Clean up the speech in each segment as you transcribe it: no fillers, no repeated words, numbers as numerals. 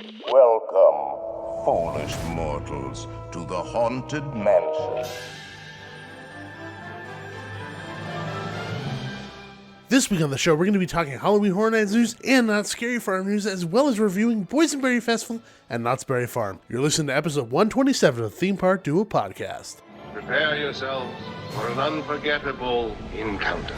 Welcome, foolish mortals, to the Haunted Mansion. This week on the show, we're going to be talking Halloween Horror Nights news and Knott's Scary Farm news, as well as reviewing Boysenberry Festival and Knott's Berry Farm. You're listening to episode 127 of the Theme Park Duo Podcast. Prepare yourselves for an unforgettable encounter.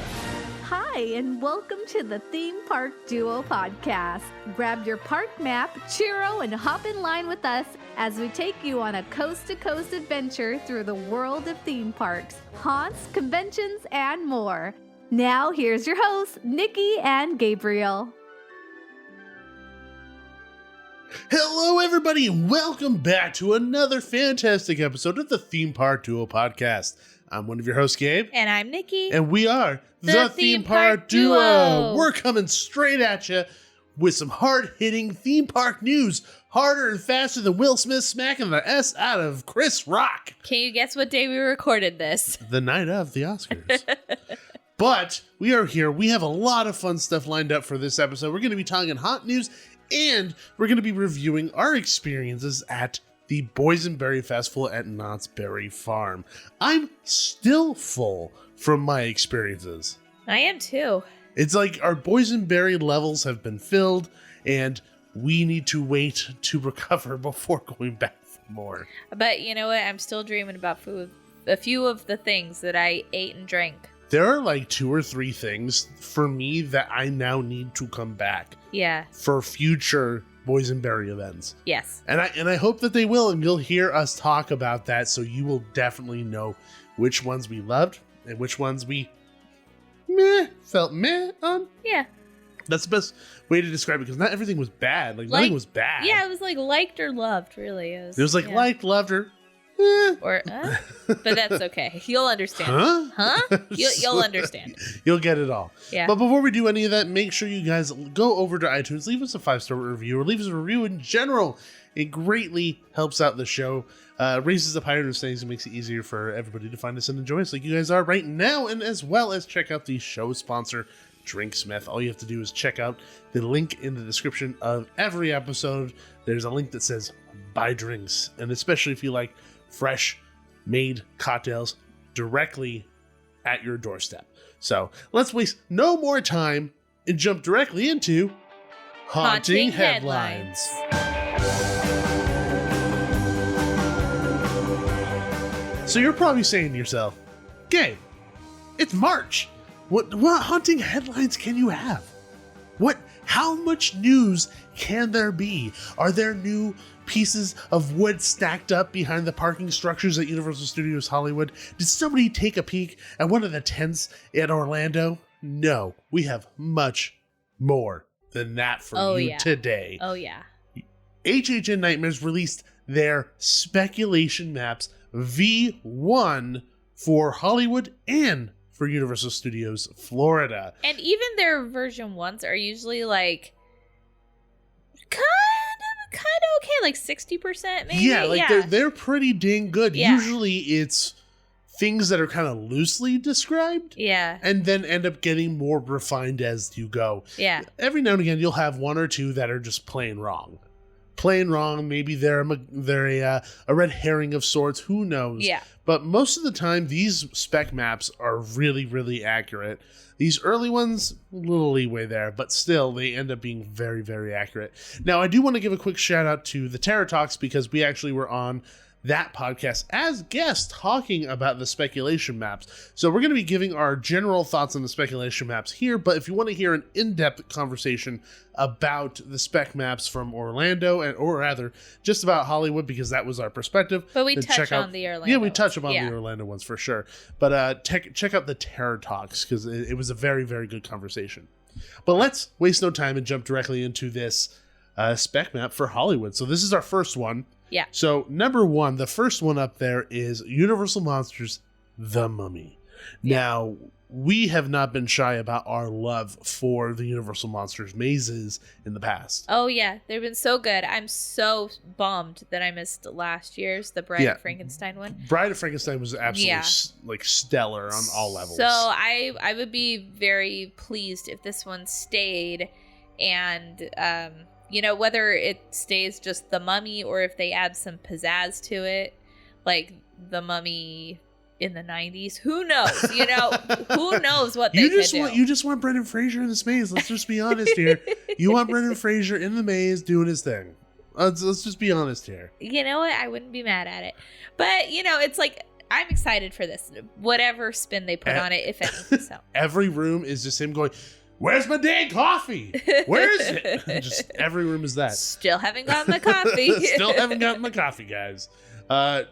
Hi, and welcome to the Theme Park Duo Podcast. Grab your park map, churro, and hop in line with us as we take you on a coast-to-coast adventure through the world of theme parks, haunts, conventions, and more. Now, here's your hosts, Nikki and Gabriel. Hello, everybody, and welcome back to another fantastic episode of the Theme Park Duo Podcast. I'm one of your hosts, Gabe. And I'm Nikki. And we are the Theme Park Duo. We're coming straight at you with some hard-hitting theme park news. Harder and faster than Will Smith smacking the S out of Chris Rock. Can you guess what day we recorded this? The night of the Oscars. But we are here. We have a lot of fun stuff lined up for this episode. We're going to be talking hot news, and we're going to be reviewing our experiences at the Boysenberry Festival at Knott's Berry Farm. I'm still full from my experiences. I am too. It's like our boysenberry levels have been filled, and we need to wait to recover before going back for more. But you know what? I'm still dreaming about food. A few of the things that I ate and drank. There are like 2 or 3 things for me that I now need to come back. Yeah. For future boysenberry events. Yes. And I hope that they will, and you'll hear us talk about that, so you will definitely know which ones we loved and which ones we felt meh on. Yeah. That's the best way to describe it, because not everything was bad. Like nothing was bad. Yeah, it was like liked or loved, really. It was like liked, loved, or or but that's okay. You'll understand. Huh? You'll understand. You'll get it all. Yeah. But before we do any of that, make sure you guys go over to iTunes, leave us a 5-star review, or leave us a review in general. It greatly helps out the show, raises the higher things, and makes it easier for everybody to find us and enjoy us like you guys are right now, and as well as check out the show sponsor, DRNXMYTH. All you have to do is check out the link in the description of every episode. There's a link that says buy drinks, and especially if you like fresh made cocktails directly at your doorstep. So let's waste no more time and jump directly into Haunting Headlines. So you're probably saying to yourself, Gabe, it's March. What haunting headlines can you have? How much news can there be? Are there new pieces of wood stacked up behind the parking structures at Universal Studios Hollywood? Did somebody take a peek at one of the tents in Orlando? No, we have much more than that for you today. Oh, yeah. HHN Nightmares released their speculation maps V1 for Hollywood and for Universal Studios Florida. And even their version 1s are usually like kind of okay, like 60% maybe. Yeah, they're pretty dang good. Yeah. Usually it's things that are kind of loosely described. Yeah. And then end up getting more refined as you go. Yeah. Every now and again you'll have 1 or 2 that are just plain wrong. Maybe they're a red herring of sorts, who knows. Yeah. But most of the time, these spec maps are really, really accurate. These early ones, a little leeway there, but still, they end up being very, very accurate. Now, I do want to give a quick shout out to the Terror Talks, because we actually were on that podcast as guests talking about the speculation maps. So we're going to be giving our general thoughts on the speculation maps here, but if you want to hear an in-depth conversation about the spec maps from Orlando, or rather just about Hollywood, because that was our perspective. But we touch on the Orlando. Yeah, we touch upon the Orlando ones for sure. But check out the Terror Talks, because it was a very, very good conversation. But let's waste no time and jump directly into this spec map for Hollywood. So this is our first one. Yeah. So number 1, the first one up there is Universal Monsters, The Mummy. Yeah. Now, we have not been shy about our love for the Universal Monsters mazes in the past. Oh, yeah. They've been so good. I'm so bummed that I missed last year's, the Bride of Frankenstein one. Bride of Frankenstein was absolutely stellar on all levels. So I would be very pleased if this one stayed and whether it stays just the Mummy or if they add some pizzazz to it, like the Mummy in the 90s. Who knows? Who knows what they could do. You just want Brendan Fraser in this maze. Let's just be honest here. You want Brendan Fraser in the maze doing his thing. Let's just be honest here. You know what? I wouldn't be mad at it. But, it's like, I'm excited for this. Whatever spin they put on it, if anything. So. Every room is just him going, where's my dang coffee? Where is it? Just every room is that. Still haven't gotten the coffee. Still haven't gotten my coffee, guys. But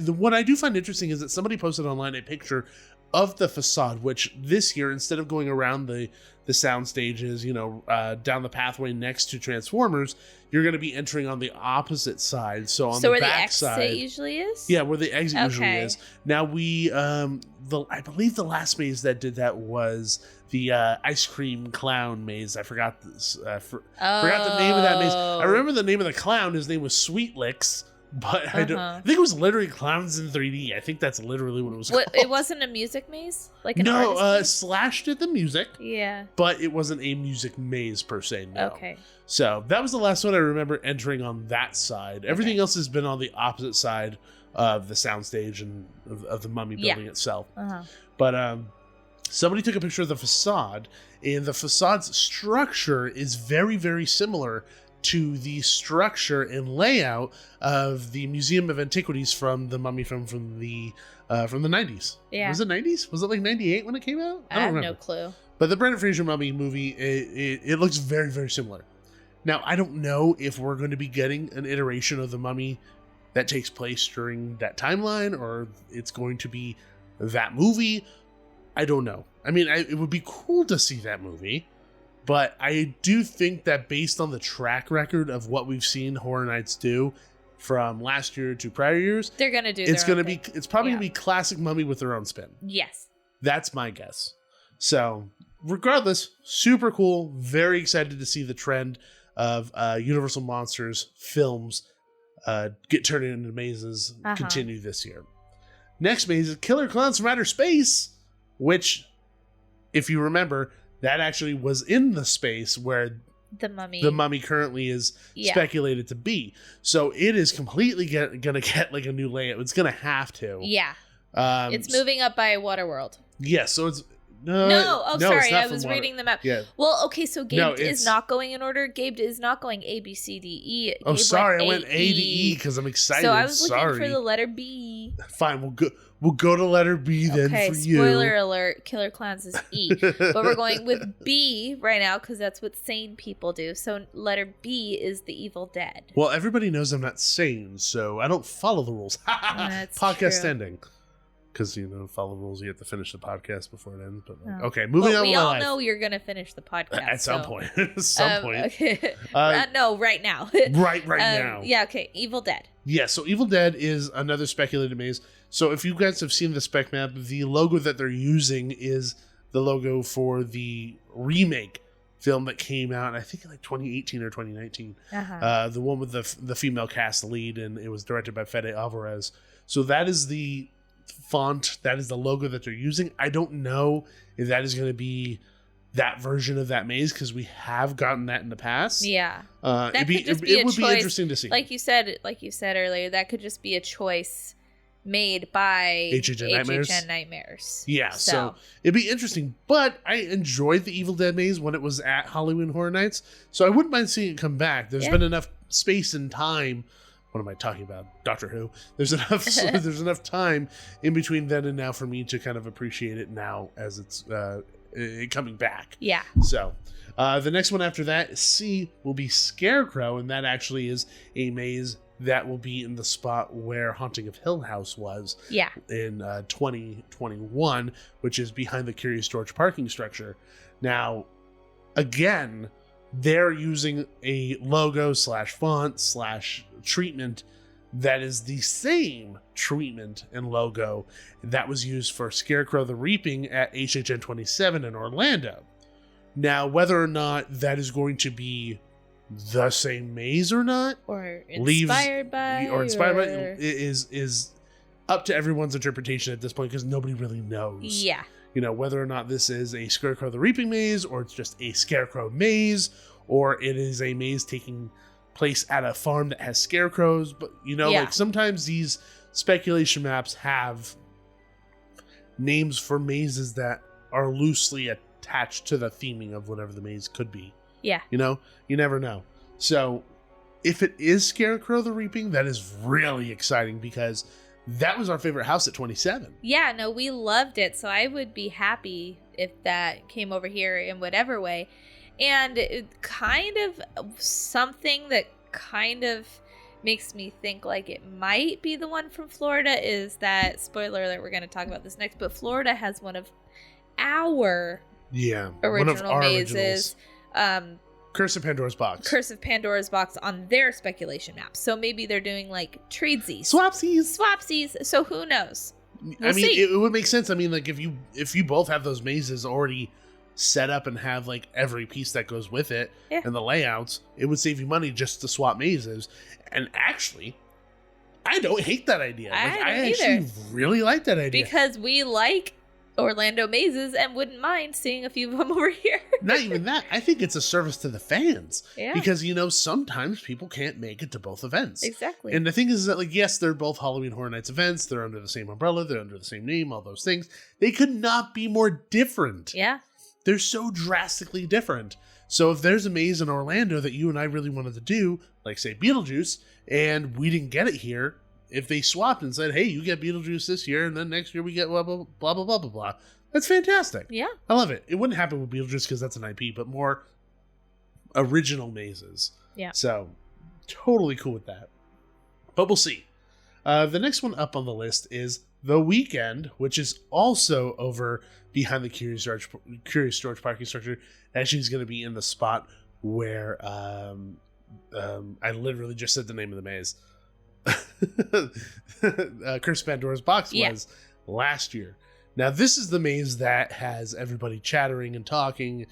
what I do find interesting is that somebody posted online a picture of the facade, which this year, instead of going around the sound stages, down the pathway next to Transformers, you're going to be entering on the opposite side. So on the back side, where the exit usually is? Yeah, where the exit usually is. Now I believe the last maze that did that was the ice cream clown maze. I forgot this. Forgot the name of that maze. I remember the name of the clown. His name was Sweet Licks. But I think it was literally Clowns in 3D. I think that's literally what it was called. It wasn't a music maze? Like an no, artist maze? Slash did the music. Yeah. But it wasn't a music maze per se, no. Okay. So that was the last one I remember entering on that side. Everything else has been on the opposite side of the soundstage and of the Mummy building itself. But somebody took a picture of the facade, and the facade's structure is very, very similar to the structure and layout of the Museum of Antiquities from the Mummy film from the 90s. Yeah. Was it 90s? Was it like 98 when it came out? I have no clue. But the Brendan Fraser Mummy movie, it looks very, very similar. Now, I don't know if we're going to be getting an iteration of the Mummy that takes place during that timeline, or it's going to be that movie. I don't know. I mean, it would be cool to see that movie. But I do think that based on the track record of what we've seen Horror Nights do from last year to prior years, they're gonna do. It's probably gonna be classic Mummy with their own spin. Yes, that's my guess. So, regardless, super cool. Very excited to see the trend of Universal Monsters films get turned into mazes continue this year. Next maze is Killer Clowns from Outer Space, which, if you remember, that actually was in the space where the mummy currently is speculated to be. So it is completely gonna get like a new layout. It's gonna have to. Yeah. It's moving up by Waterworld. Yeah, so it's sorry, I was reading the map. Yeah. Well, okay, so Gabe is not going in order. Gabe is not going A, B, C, D, E. Oh, sorry, I went A to E because I'm excited. So I was looking for the letter B. Fine, we'll go to letter B then for you. Okay, spoiler alert, Killer Clowns is E. But we're going with B right now because that's what sane people do. So letter B is the Evil Dead. Well, everybody knows I'm not sane, so I don't follow the rules. That's podcast true. Ending. Because, follow the rules, you have to finish the podcast before it ends. But okay, moving on. We all know you're going to finish the podcast. At some point. At some point. Okay. No, right now. right now. Yeah, okay. Evil Dead. Yeah, so Evil Dead is another speculated maze. So if you guys have seen the spec map, the logo that they're using is the logo for the remake film that came out, I think like 2018 or 2019. The one with the female cast lead, and it was directed by Fede Alvarez. So that is the font, that is the logo that they're using. I don't know if that is going to be that version of that maze because we have gotten that in the past. Yeah, it would be interesting to see. Like you said earlier, that could just be a choice made by HHN Nightmares. Yeah, so it'd be interesting. But I enjoyed the Evil Dead maze when it was at Halloween Horror Nights, so I wouldn't mind seeing it come back. There's been enough space and time. What am I talking about? Doctor Who. There's enough time in between then and now for me to kind of appreciate it now as it's coming back. Yeah. So the next one after that, C, will be Scarecrow, and that actually is a maze that will be in the spot where Haunting of Hill House was in 2021, which is behind the Curious George parking structure. Now, again, they're using a logo / font / treatment that is the same treatment and logo that was used for Scarecrow the Reaping at HHN 27 in Orlando. Now, whether or not that is going to be the same maze or not, or inspired by is up to everyone's interpretation at this point because nobody really knows. Yeah. You know, whether or not this is a Scarecrow the Reaping maze, or it's just a Scarecrow maze, or it is a maze taking place at a farm that has scarecrows. But, you know, like sometimes these speculation maps have names for mazes that are loosely attached to the theming of whatever the maze could be. Yeah. You know, you never know. So if it is Scarecrow the Reaping, that is really exciting because that was our favorite house at 27. Yeah, no, we loved it. So I would be happy if that came over here in whatever way. And it kind of something that kind of makes me think like it might be the one from Florida is that, spoiler alert, we're going to talk about this next, but Florida has one of our original mazes. Curse of Pandora's Box. Curse of Pandora's Box on their speculation map. So maybe they're doing like tradesies. Swapsies. So who knows? We'll see. It would make sense. I mean, like if you both have those mazes already set up and have like every piece that goes with it and the layouts, it would save you money just to swap mazes. And actually, I don't hate that idea. I actually really like that idea. Because we like Orlando mazes and wouldn't mind seeing a few of them over here. Not even that. I think it's a service to the fans. Yeah. Because, you know, sometimes people can't make it to both events. Exactly. And the thing is that, like, yes, they're both Halloween Horror Nights events. They're under the same umbrella. They're under the same name, all those things. They could not be more different. Yeah. They're so drastically different. So if there's a maze in Orlando that you and I really wanted to do, like, say, Beetlejuice, and we didn't get it here, if they swapped and said, hey, you get Beetlejuice this year, and then next year we get blah, blah, blah, blah, blah, blah, blah. That's fantastic. Yeah. I love it. It wouldn't happen with Beetlejuice because that's an IP, but more original mazes. Yeah. So, totally cool with that. But we'll see. The next one up on the list is The Weekend, which is also over behind the Curious George parking structure. Actually, is going to be in the spot where I literally just said the name of the maze. Curse of Pandora's Box was last year. Now this is the maze that has everybody chattering and talking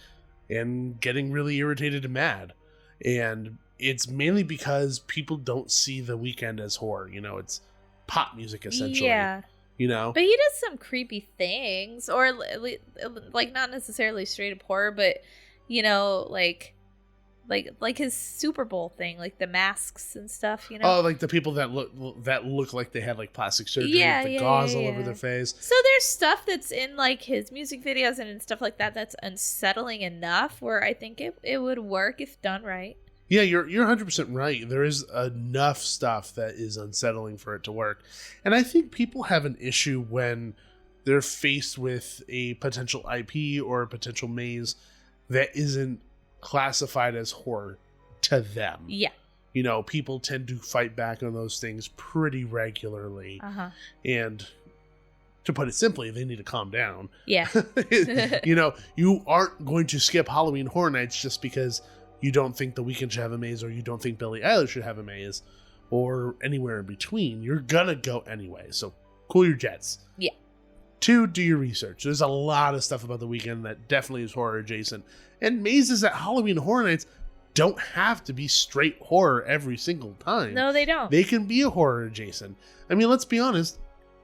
and getting really irritated and mad, and it's mainly because people don't see The Weekend as horror. You know, it's pop music essentially. Yeah. You know, but he does some creepy things, or like not necessarily straight up horror, but you know, like his Super Bowl thing, like the masks and stuff, you know. Oh, like the people that look like they had like plastic surgery with the gauze all over their face. So there's stuff that's in like his music videos and stuff like that that's unsettling enough where I think it would work if done right. Yeah, you're 100% right. There is enough stuff that is unsettling for it to work. And I think people have an issue when they're faced with a potential IP or a potential maze that isn't classified as horror to them. Yeah. You know, people tend to fight back on those things pretty regularly. And to put it simply, they need to calm down. Yeah. You know, you aren't going to skip Halloween Horror Nights just because you don't think The Weeknd should have a maze, or you don't think Billie Eilish should have a maze, or anywhere in between. You're gonna go anyway, so cool your jets. Yeah. 2, do your research. There's a lot of stuff about The Weeknd that definitely is horror adjacent. And mazes at Halloween Horror Nights don't have to be straight horror every single time. No, they don't. They can be a horror adjacent. I mean, let's be honest.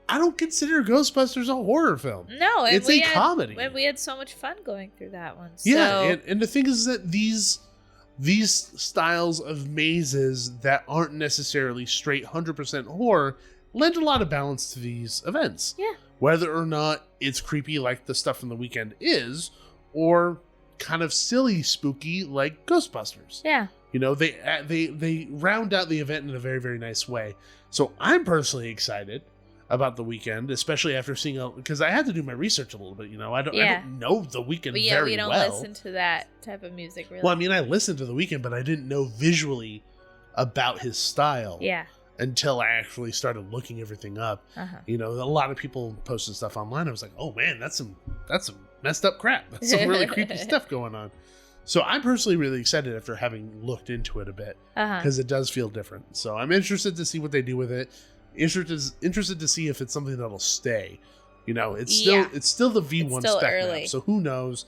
I don't consider Ghostbusters a horror film. No, it's a comedy. And we had so much fun going through that one. So. Yeah, and the thing is that these styles of mazes that aren't necessarily straight 100% horror lend a lot of balance to these events. Yeah. Whether or not it's creepy like the stuff from The Weeknd is, or kind of silly, spooky like Ghostbusters. Yeah. You know, they round out the event in a very, very nice way. So I'm personally excited about The Weeknd, especially after seeing because I had to do my research a little bit. You know, I don't know The Weeknd very well. We don't listen to that type of music really. Well, I mean, I listened to The Weeknd, but I didn't know visually about his style. Yeah. Until I actually started looking everything up. You know, a lot of people posted stuff online. I was like, oh man, that's some messed up crap. That's some really creepy stuff going on. So I'm personally really excited after having looked into it a bit, because it does feel different. So I'm interested to see what they do with it. Interested to see if it's something that'll stay. You know, it's still the V1 spec early. map, so who knows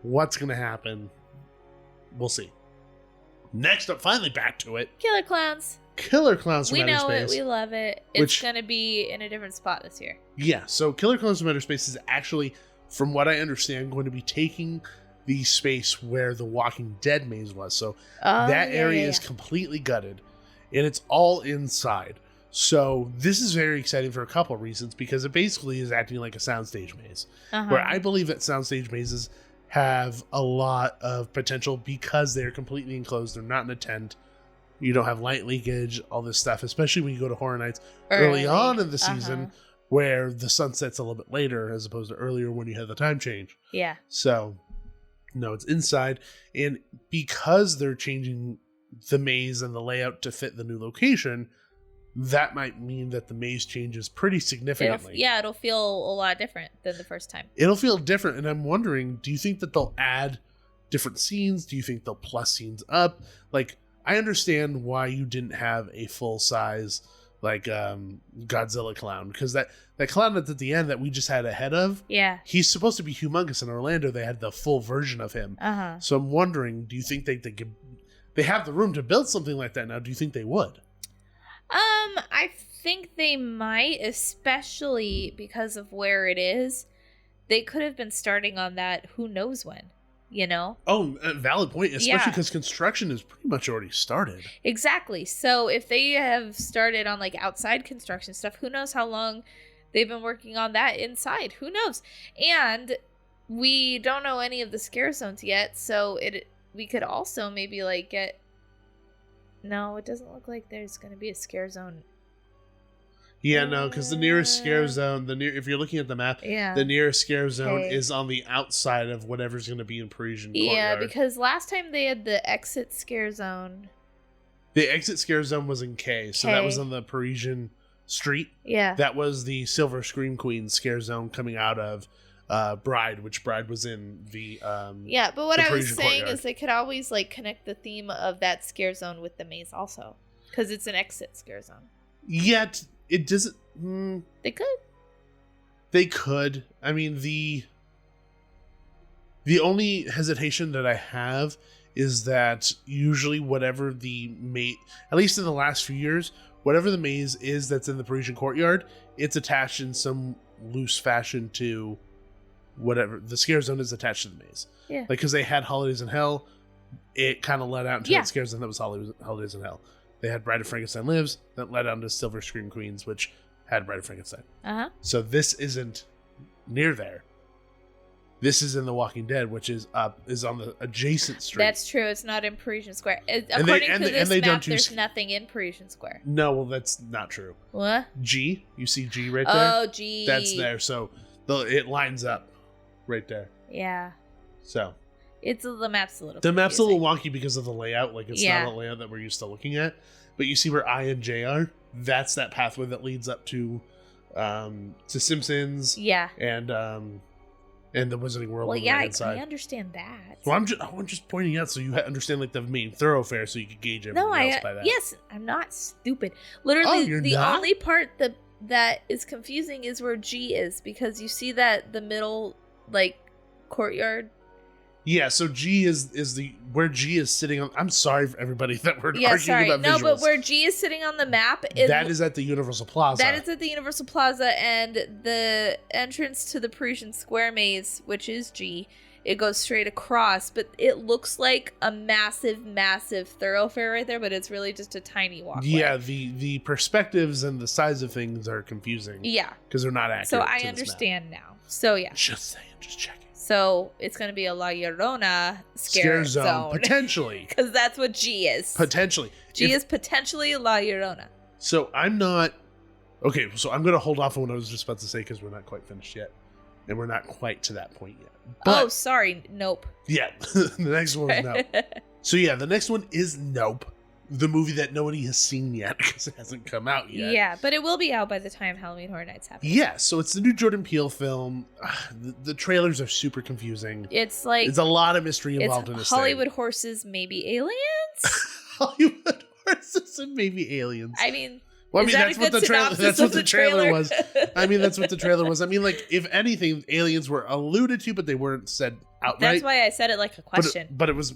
what's going to happen. We'll see. Next up, finally back to it. Killer Clowns. Killer Clowns from We Outer know Space. it. We love it. It's going to be in a different spot this year. Yeah, so Killer Clowns from Outer Space is actually from what I understand, going to be taking the space where the Walking Dead maze was. So that area is completely gutted, and it's all inside. So this is very exciting for a couple of reasons, because it basically is acting like a soundstage maze, where I believe that soundstage mazes have a lot of potential because they're completely enclosed. They're not in a tent. You don't have light leakage, all this stuff, especially when you go to Horror Nights early on in the season, where the sun sets a little bit later as opposed to earlier when you had the time change. Yeah. So, no, it's inside. And because they're changing the maze and the layout to fit the new location, that might mean that the maze changes pretty significantly. It'll feel a lot different than the first time. It'll feel different, and I'm wondering, do you think that they'll add different scenes? Do you think they'll plus scenes up? Like, I understand why you didn't have a full-size, like, Godzilla clown, because that clown that's at the end that we just had ahead of, he's supposed to be humongous. In Orlando, they had the full version of him. So I'm wondering, do you think they have the room to build something like that now? Do you think they would? I think they might, especially because of where it is. They could have been starting on that who knows when, you know? Oh, valid point, especially because construction is pretty much already started. Exactly. So if they have started on like outside construction stuff, who knows how long they've been working on that inside? Who knows? And we don't know any of the scare zones yet, so we could also maybe like get... No, it doesn't look like there's going to be a scare zone. Yeah, no, because the nearest scare zone, if you're looking at the map, the nearest scare zone is on the outside of whatever's going to be in Parisian Courtyard. Yeah, because last time they had the exit scare zone. The exit scare zone was in K, so that was on the Parisian street. Yeah. That was the Silver Scream Queen scare zone coming out of Bride, which Bride was in the but what I was saying Courtyard. Is they could always like connect the theme of that scare zone with the maze also, because it's an exit scare zone. Yet it doesn't. They could. I mean, the only hesitation that I have is that usually whatever the maze, at least in the last few years, whatever the maze is that's in the Parisian Courtyard, it's attached in some loose fashion to whatever the scare zone is attached to the maze. Yeah. Like, because they had Holidays in Hell, it kind of led out into that scare zone that was Holidays in Hell. They had Bride of Frankenstein Lives, that led on to Silver Scream Queens, which had Bride of Frankenstein. So this isn't near there. This is in The Walking Dead, which is on the adjacent street. That's true. It's not in Parisian Square. According to this map, there's nothing in Parisian Square. No, well, that's not true. What? G. You see G right there? Oh, G. That's there. So it lines up right there. Yeah. So the map's a little The map's a little wonky because of the layout. Like, it's not a layout that we're used to looking at. But you see where I and J are? That's that pathway that leads up to Simpsons. Yeah. And the Wizarding World. Well, on the yeah, inside. I understand that. Well, I'm just pointing out so you understand like the main thoroughfare, so you could gauge everything else by that. Yes, I'm not stupid. Literally, the only part that is confusing is where G is, because you see that the middle like courtyard. Yeah, so G is where G is sitting on. I'm sorry for everybody that we're arguing about visuals. No, but where G is sitting on the map, that is at the Universal Plaza. That is at the Universal Plaza, and the entrance to the Parisian Square maze, which is G, it goes straight across, but it looks like a massive, massive thoroughfare right there, but it's really just a tiny walkway. Yeah, the perspectives and the size of things are confusing. Yeah, because they're not accurate. So I understand now. So yeah, just saying, just checking. So it's going to be a La Llorona scare zone. Potentially. Because that's what G is. Potentially. G is potentially La Llorona. So I'm not... Okay, so I'm going to hold off on what I was just about to say because we're not quite finished yet. And we're not quite to that point yet. But, sorry. Nope. Yeah, the next one is Nope. So yeah, the next one is Nope. The movie that nobody has seen yet because it hasn't come out yet. Yeah, but it will be out by the time Halloween Horror Nights happen. Yeah, so it's the new Jordan Peele film. The trailers are super confusing. It's like... It's a lot of mystery involved in this Hollywood thing. horses, maybe aliens? Hollywood horses and maybe aliens. I mean... Well, I mean, that's what the trailer was. I mean, that's what the trailer was. I mean, like, if anything, aliens were alluded to, but they weren't said outright. That's why I said it like a question. But it was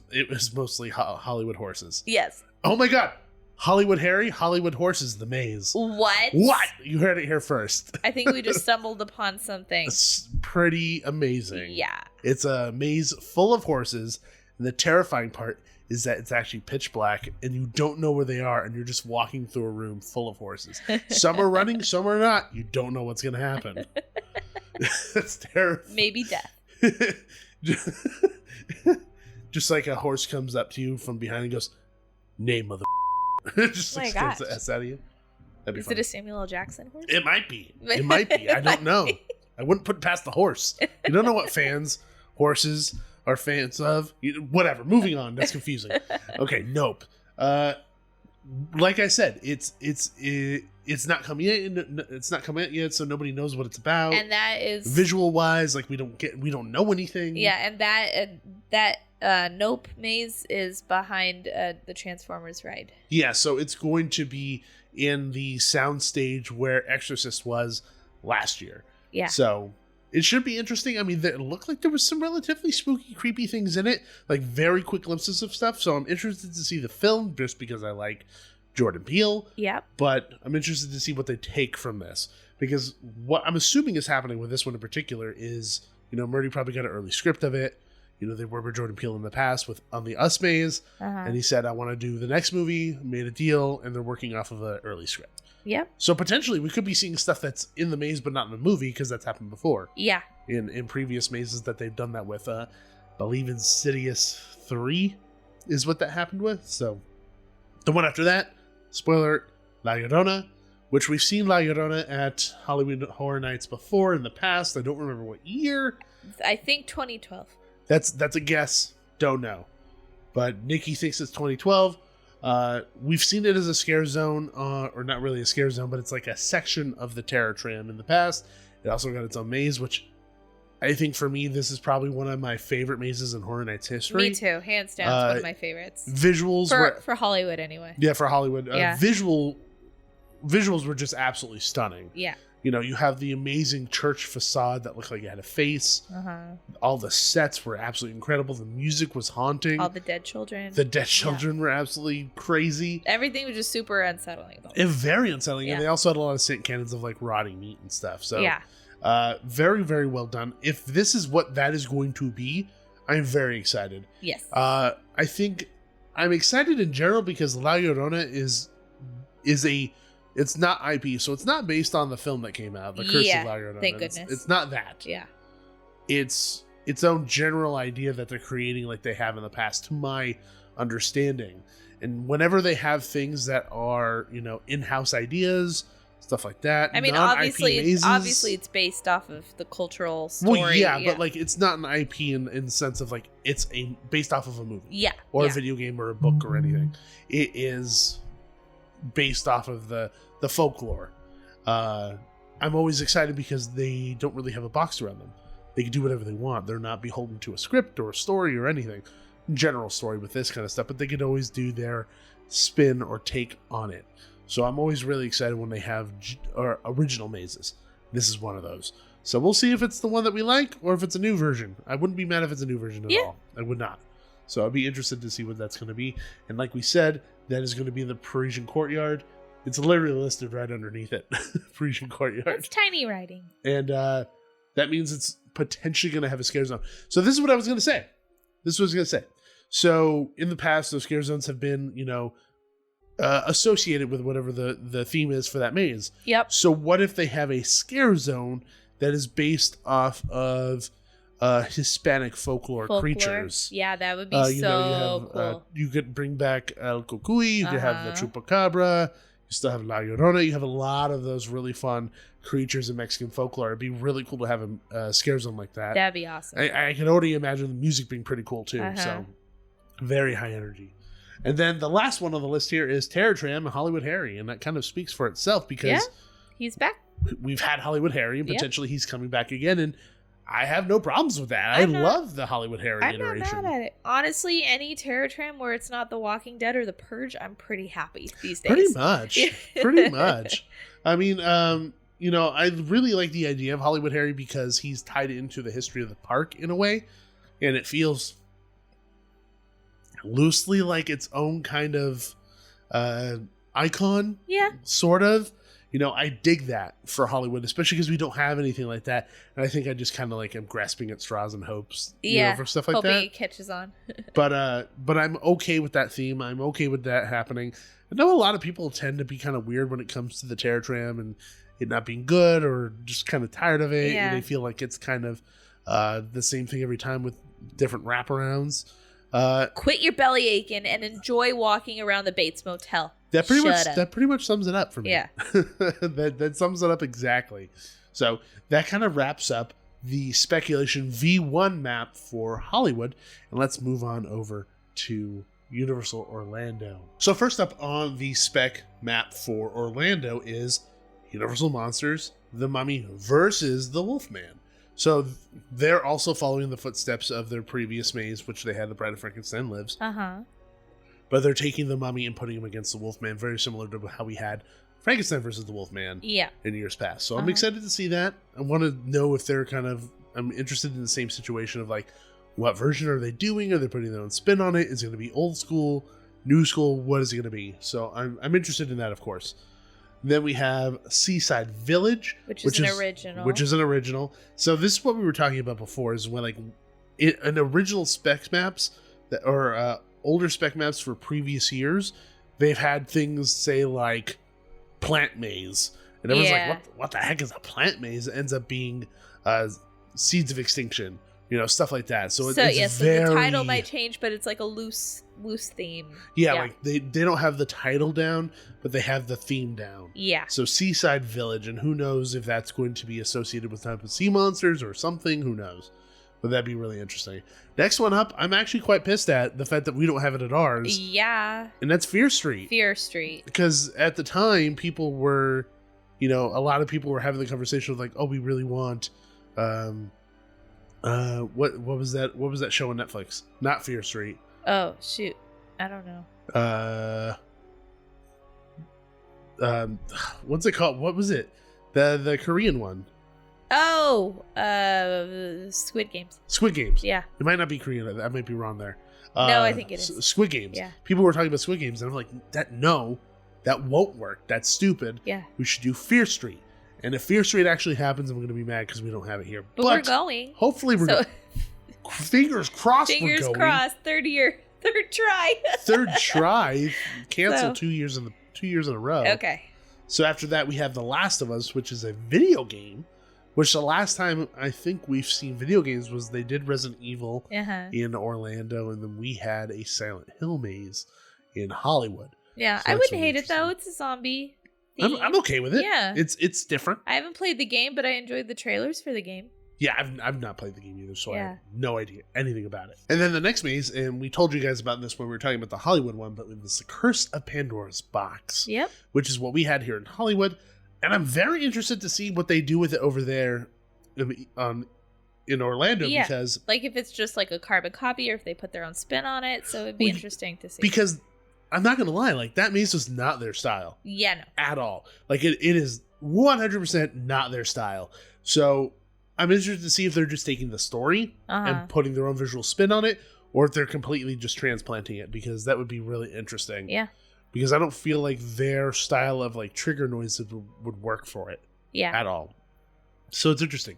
mostly Hollywood horses. Yes. Oh my God. Hollywood Harry, Hollywood Horses, the maze. What? What? You heard it here first. I think we just stumbled upon something. It's pretty amazing. Yeah. It's a maze full of horses, and the terrifying part is that it's actually pitch black, and you don't know where they are, and you're just walking through a room full of horses. Some are running, some are not. You don't know what's going to happen. It's terrifying. Maybe death. Just like a horse comes up to you from behind and goes, "Name of the." Just Oh my scares gosh. the S out of you. That'd be Is funny. it a Samuel L. Jackson horse? It might be. It might be. I don't know. I wouldn't put it past the horse. You don't know what horses are fans of. Whatever. Moving on. That's confusing. Okay. Nope. Like I said, it's not coming yet. It's not coming out yet, so nobody knows what it's about. And that is visual wise, like we don't know anything. Yeah, and that Nope maze is behind the Transformers ride. Yeah, so it's going to be in the soundstage where Exorcist was last year. Yeah. So it should be interesting. I mean, it looked like there was some relatively spooky, creepy things in it, like very quick glimpses of stuff. So I'm interested to see the film just because I like Jordan Peele. Yep. But I'm interested to see what they take from this, because what I'm assuming is happening with this one in particular is, Murdy probably got an early script of it. They worked with Jordan Peele in the past on the Us maze, and he said, I want to do the next movie, made a deal, and they're working off of an early script. Yep. So potentially we could be seeing stuff that's in the maze but not in the movie, because that's happened before. Yeah. In previous mazes that they've done that with. I believe Insidious 3 is what that happened with. So the one after that, spoiler alert, La Llorona, which we've seen La Llorona at Halloween Horror Nights before in the past. I don't remember what year. I think 2012. That's a guess. Don't know. But Nikki thinks it's 2012. We've seen it as a scare zone, or not really a scare zone, but it's like a section of the Terror Tram in the past. It also got its own maze, which I think for me, this is probably one of my favorite mazes in Horror Nights history. Me too. Hands down. It's one of my favorites. Visuals for Hollywood anyway. Yeah, for Hollywood. Yeah. Visuals were just absolutely stunning. Yeah. You have the amazing church facade that looked like it had a face. All the sets were absolutely incredible. The music was haunting. All the dead children. The dead children were absolutely crazy. Everything was just super unsettling. And very unsettling. Yeah. And they also had a lot of scent cannons of like rotting meat and stuff. So yeah. Very, very well done. If this is what that is going to be, I'm very excited. Yes. I think I'm excited in general because La Llorona is it's not IP, so it's not based on the film that came out, The Curse of La Llorona. Thank goodness. It's not that. Yeah. It's its own general idea that they're creating like they have in the past, to my understanding. And whenever they have things that are, in-house ideas, stuff like that. I mean, non-IP obviously it's based off of the cultural story. Well, yeah, but like it's not an IP in the sense of like it's based off of a movie. Yeah. Or a video game or a book or anything. It is based off of the folklore. I'm always excited because they don't really have a box around them. They can do whatever they want. They're not beholden to a script or a story or anything. General story with this kind of stuff, but they could always do their spin or take on it. So I'm always really excited when they have original mazes. This is one of those. So we'll see if it's the one that we like or if it's a new version. I wouldn't be mad if it's a new version at all. I would not. So I'd be interested to see what that's going to be. And like we said, that is going to be in the Parisian Courtyard. It's literally listed right underneath it. Parisian Courtyard. It's tiny writing. And that means it's potentially going to have a scare zone. So this is what I was going to say. So in the past, those scare zones have been, associated with whatever the theme is for that maze. Yep. So what if they have a scare zone that is based off of Hispanic folklore creatures? Yeah, that would be cool. You could bring back El Cucuy. You could have the Chupacabra. You still have La Llorona. You have a lot of those really fun creatures in Mexican folklore. It'd be really cool to have a scare zone like that. That'd be awesome. I can already imagine the music being pretty cool too. So very high energy. And then the last one on the list here is Terror Tram and Hollywood Harry, and that kind of speaks for itself because he's back. We've had Hollywood Harry, and potentially he's coming back again, and I have no problems with that. I love the Hollywood Harry iteration. I'm not mad at it. Honestly, any Terror Tram where it's not The Walking Dead or The Purge, I'm pretty happy these days. Pretty much. I mean, I really like the idea of Hollywood Harry because he's tied into the history of the park in a way, and it feels loosely like its own kind of icon. Yeah. Sort of. You know, I dig that for Hollywood, especially because we don't have anything like that. And I think I just kind of like am grasping at straws and hopes, you know, for stuff like hoping that. it catches on. But I'm okay with that theme. I'm okay with that happening. I know a lot of people tend to be kind of weird when it comes to the Terror Tram and it not being good or just kind of tired of it. Yeah. And they feel like it's kind of the same thing every time with different wraparounds. Quit your belly aching and enjoy walking around the Bates Motel. That pretty much sums it up for me. Yeah. that sums it up exactly. So that kind of wraps up the speculation V1 map for Hollywood. And let's move on over to Universal Orlando. So first up on the spec map for Orlando is Universal Monsters, the Mummy versus the Wolfman. So they're also following the footsteps of their previous maze, which they had the Bride of Frankenstein Lives. But they're taking the Mummy and putting him against the Wolfman, very similar to how we had Frankenstein versus the Wolfman in years past. So I'm excited to see that. I want to know if they're I'm interested in the same situation of like, what version are they doing? Are they putting their own spin on it? Is it going to be old school, new school? What is it going to be? So I'm interested in that, of course. Then we have Seaside Village, which is an original. So this is what we were talking about before, is when like an original spec maps that or older spec maps for previous years, they've had things say like plant maze, and everyone's like, what the heck is a plant maze? It ends up being Seeds of Extinction, you know, stuff like that. So the title might change, but it's like a loose theme. Yeah, like they don't have the title down, but they have the theme down. Yeah. So Seaside Village, and who knows if that's going to be associated with type of sea monsters or something, who knows. But that'd be really interesting. Next one up, I'm actually quite pissed at the fact that we don't have it at ours. Yeah. And that's Fear Street. Fear Street. Because at the time, people were, you know, a lot of people were having the conversation of like, oh, we really want, what was that? What was that show on Netflix? Not Fear Street. Oh, shoot. I don't know. What's it called? What was it? The Korean one. Oh, Squid Games. Squid Games. Yeah. It might not be Korean. I might be wrong there. No, I think it is. Squid Games. Yeah. People were talking about Squid Games, and I'm like, that won't work. That's stupid. Yeah. We should do Fear Street. And if Fear Street actually happens, I'm going to be mad because we don't have it here. But we're going. Hopefully we're going. Fingers crossed we're going. Fingers crossed. Third try. Third try. Cancel 2 years in a row. Okay. So after that, we have The Last of Us, which is a video game. Which the last time I think we've seen video games was they did Resident Evil in Orlando, and then we had a Silent Hill maze in Hollywood. Yeah, so I wouldn't hate it though. It's a zombie theme. I'm okay with it. Yeah, it's different. I haven't played the game, but I enjoyed the trailers for the game. Yeah, I've not played the game either, so I have no idea anything about it. And then the next maze, and we told you guys about this when we were talking about the Hollywood one, but it was the Curse of Pandora's Box. Yep. Which is what we had here in Hollywood. And I'm very interested to see what they do with it over there in Orlando, because like if it's just like a carbon copy or if they put their own spin on it. So it'd be interesting to see. Because I'm not going to lie, like that maze was not their style. Yeah, no. At all. Like it is 100% not their style. So I'm interested to see if they're just taking the story and putting their own visual spin on it, or if they're completely just transplanting it, because that would be really interesting. Yeah. Because I don't feel like their style of like trigger noises would work for it. Yeah. At all. So it's interesting.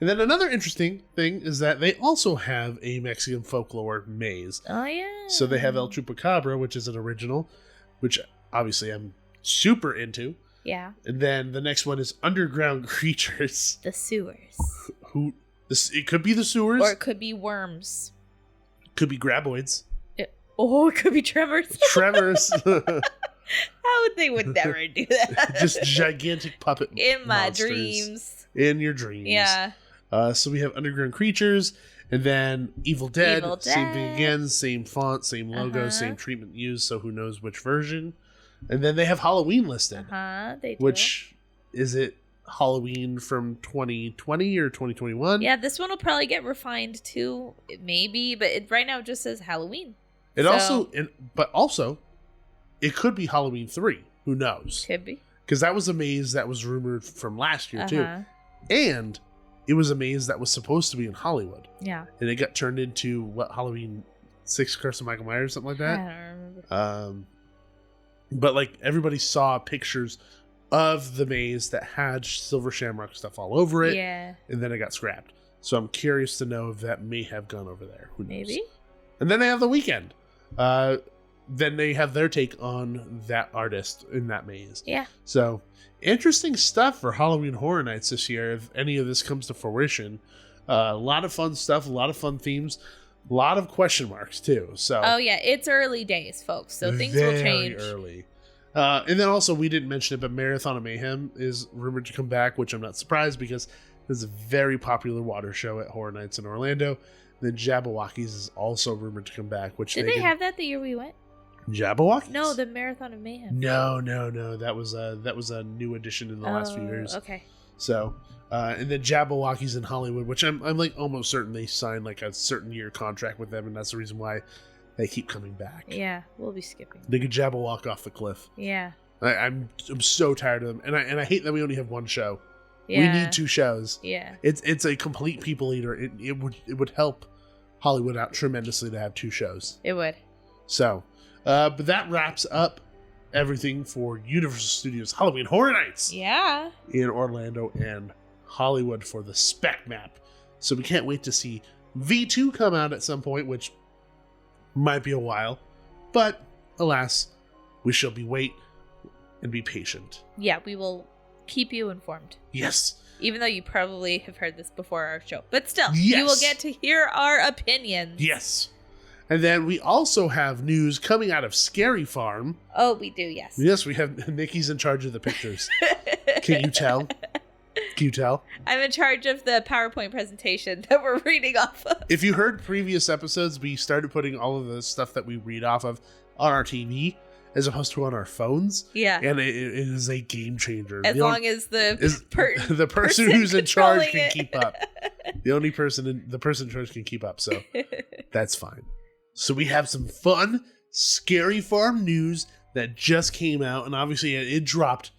And then another interesting thing is that they also have a Mexican folklore maze. Oh, yeah. So they have El Chupacabra, which is an original, which obviously I'm super into. Yeah. And then the next one is Underground Creatures. The sewers. It could be the sewers. Or it could be worms. Could be graboids. It could be tremors. Tremors. They would never do that. Just gigantic puppet in my monsters. Dreams. In your dreams. Yeah. So we have Underground Creatures, and then Evil Dead. Same thing again, same font, same logo, same treatment used, so who knows which version. And then they have Halloween listed. They do. Which, is it Halloween from 2020 or 2021? Yeah, this one will probably get refined too, maybe, but right now it just says Halloween. But also, it could be Halloween 3. Who knows? Could be. Because that was a maze that was rumored from last year, too. And it was a maze that was supposed to be in Hollywood. Yeah. And it got turned into, Halloween 6 Curse of Michael Myers, something like that? I don't remember. But like everybody saw pictures of the maze that had silver shamrock stuff all over it. Yeah. And then it got scrapped. So I'm curious to know if that may have gone over there. Who knows? Maybe. And then they have the weekend. Then they have their take on that artist in that maze. Yeah. So interesting stuff for Halloween Horror Nights this year, if any of this comes to fruition. A lot of fun stuff, a lot of fun themes, a lot of question marks too. So Oh yeah, it's early days, folks. So things will change. Very early. And then also, we didn't mention it, but Marathon of Mayhem is rumored to come back, which I'm not surprised because it's a very popular water show at Horror Nights in Orlando. Then Jabberwockies is also rumored to come back, which Did they have that the year we went? Jabberwockies? No, the Marathon of Mayhem. No. That was a new addition in the last few years. Okay. So, and then Jabberwockies in Hollywood, which I'm like almost certain they signed like a certain year contract with them, and that's the reason why they keep coming back. Yeah, we'll be skipping. They could Jabberwock off the cliff. Yeah. I'm so tired of them, and I hate that we only have one show. Yeah. We need 2 shows. Yeah. It's a complete people eater. It would help Hollywood out tremendously to have 2 shows. It would. So, but that wraps up everything for Universal Studios Halloween Horror Nights. Yeah. In Orlando and Hollywood for the spec map. So we can't wait to see V2 come out at some point, which might be a while, but alas, we shall be wait and be patient. Yeah, we will keep you informed. Yes. Even though you probably have heard this before our show. But still, Yes. you will get to hear our opinions. Yes. And then we also have news coming out of Scary Farm. Oh, we do, yes. Yes, we have Nikki's in charge of the pictures. Can you tell? Can you tell? I'm in charge of the PowerPoint presentation that we're reading off of. If you heard previous episodes, we started putting all of the stuff that we read off of on our TV as opposed to on our phones. Yeah. And it is a game changer. As long as the the person who's in charge can it. keep up. The person in charge can keep up, so that's fine. So we have some fun Scary Farm news that just came out, and obviously it dropped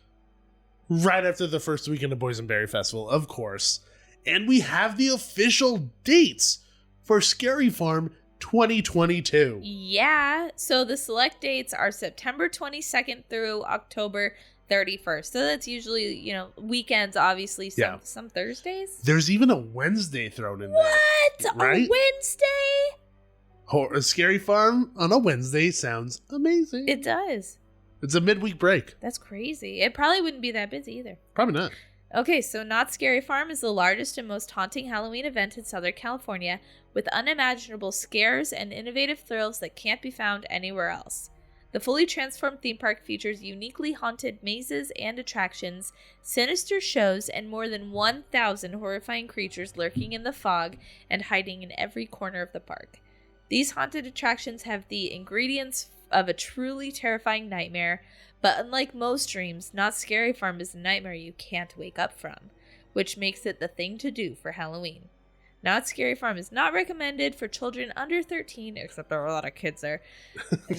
right after the first weekend of Boysenberry Festival, of course. And we have the official dates for Scary Farm 2022. Yeah. So the select dates are September 22nd through October 31st. So that's usually, weekends, obviously, some Thursdays. There's even a Wednesday thrown in there. What? Right? A Wednesday? A Scary Farm on a Wednesday sounds amazing. It does. It's a midweek break. That's crazy. It probably wouldn't be that busy either. Probably not. Okay, so Knott Scary Farm is the largest and most haunting Halloween event in Southern California, with unimaginable scares and innovative thrills that can't be found anywhere else. The fully transformed theme park features uniquely haunted mazes and attractions, sinister shows, and more than 1,000 horrifying creatures lurking in the fog and hiding in every corner of the park. These haunted attractions have the ingredients of a truly terrifying nightmare, but unlike most dreams, Knott Scary Farm is a nightmare you can't wake up from, which makes it the thing to do for Halloween. Knott Scary Farm is not recommended for children under 13, except there are a lot of kids there.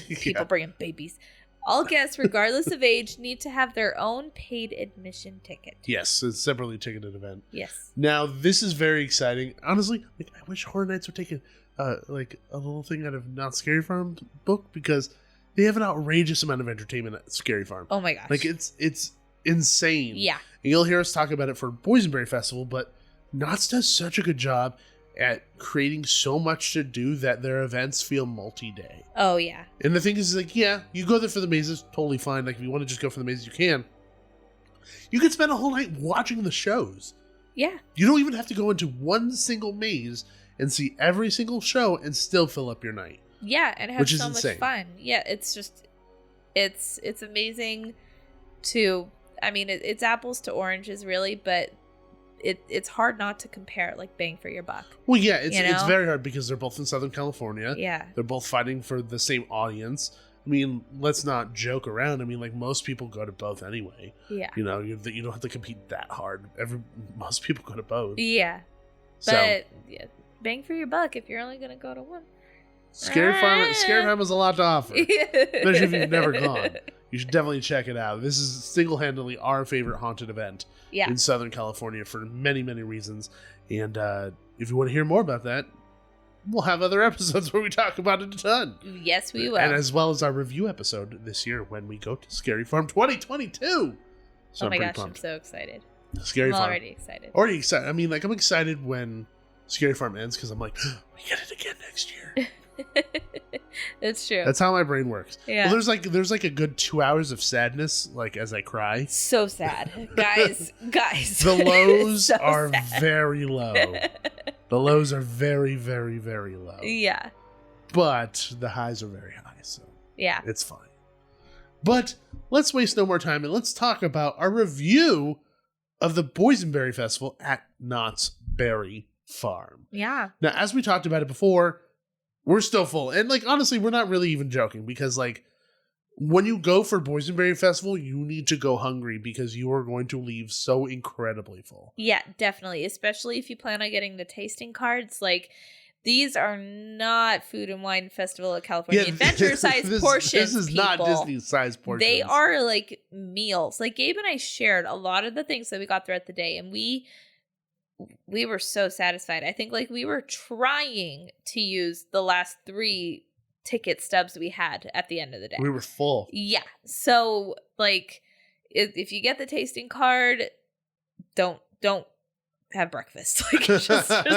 People bringing babies. All guests, regardless of age, need to have their own paid admission ticket. Yes, it's a separately ticketed event. Yes. Now, this is very exciting. Honestly, I wish Horror Nights would take a little thing out of Knott Scary Farm book, because they have an outrageous amount of entertainment at Scary Farm. Oh my gosh. Like, it's insane. Yeah. And you'll hear us talk about it for Boysenberry Festival, but Knott's does such a good job at creating so much to do that their events feel multi-day. Oh, yeah. And the thing is, like, yeah, you go there for the mazes, totally fine. Like, if you want to just go for the mazes, you can. You can spend a whole night watching the shows. Yeah. You don't even have to go into one single maze and see every single show and still fill up your night. Yeah, and have Which is so insane. much fun. Yeah, it's just, it's amazing to, I mean, it's apples to oranges, really, but it's hard not to compare, like, bang for your buck. Well, yeah, it's very hard because they're both in Southern California. Yeah. They're both fighting for the same audience. I mean, let's not joke around. I mean, like, most people go to both anyway. Yeah. You know, you don't have to compete that hard. Most people go to both. Yeah. So, But yeah, bang for your buck if you're only going to go to one. Scary Farm has a lot to offer. Especially if you've never gone. You should definitely check it out. This is single-handedly our favorite haunted event in Southern California for many, many reasons. And if you want to hear more about that, we'll have other episodes where we talk about it a ton. Yes, we will. And as well as our review episode this year when we go to Scary Farm 2022. So oh my gosh, pumped. I'm so excited. Scary I'm Farm. already excited. Already excited. I mean, like, I'm excited when Scary Farm ends because I'm like, we get it again next year. It's true. That's how my brain works. Yeah. Well, there's like a good 2 hours of sadness, like as I cry. So sad. Guys. The lows So are sad. very low. The lows are very, very, very low. Yeah. But the highs are very high, so Yeah. it's fine. But let's waste no more time and let's talk about our review of the Boysenberry Festival at Knott's Berry Farm. Yeah. Now, as we talked about it before, we're still full. And, like, honestly, we're not really even joking because, like, when you go for Boysenberry Festival, you need to go hungry because you are going to leave so incredibly full. Yeah, definitely. Especially if you plan on getting the tasting cards. Like, these are not Food and Wine Festival of California adventure size portions. This is people. not Disney size portions. They are like meals. Like Gabe and I shared a lot of the things that we got throughout the day, and we were so satisfied. I think like we were trying to use the last 3 ticket stubs we had at the end of the day. We were full. Yeah. So like if you get the tasting card, don't have breakfast. Like just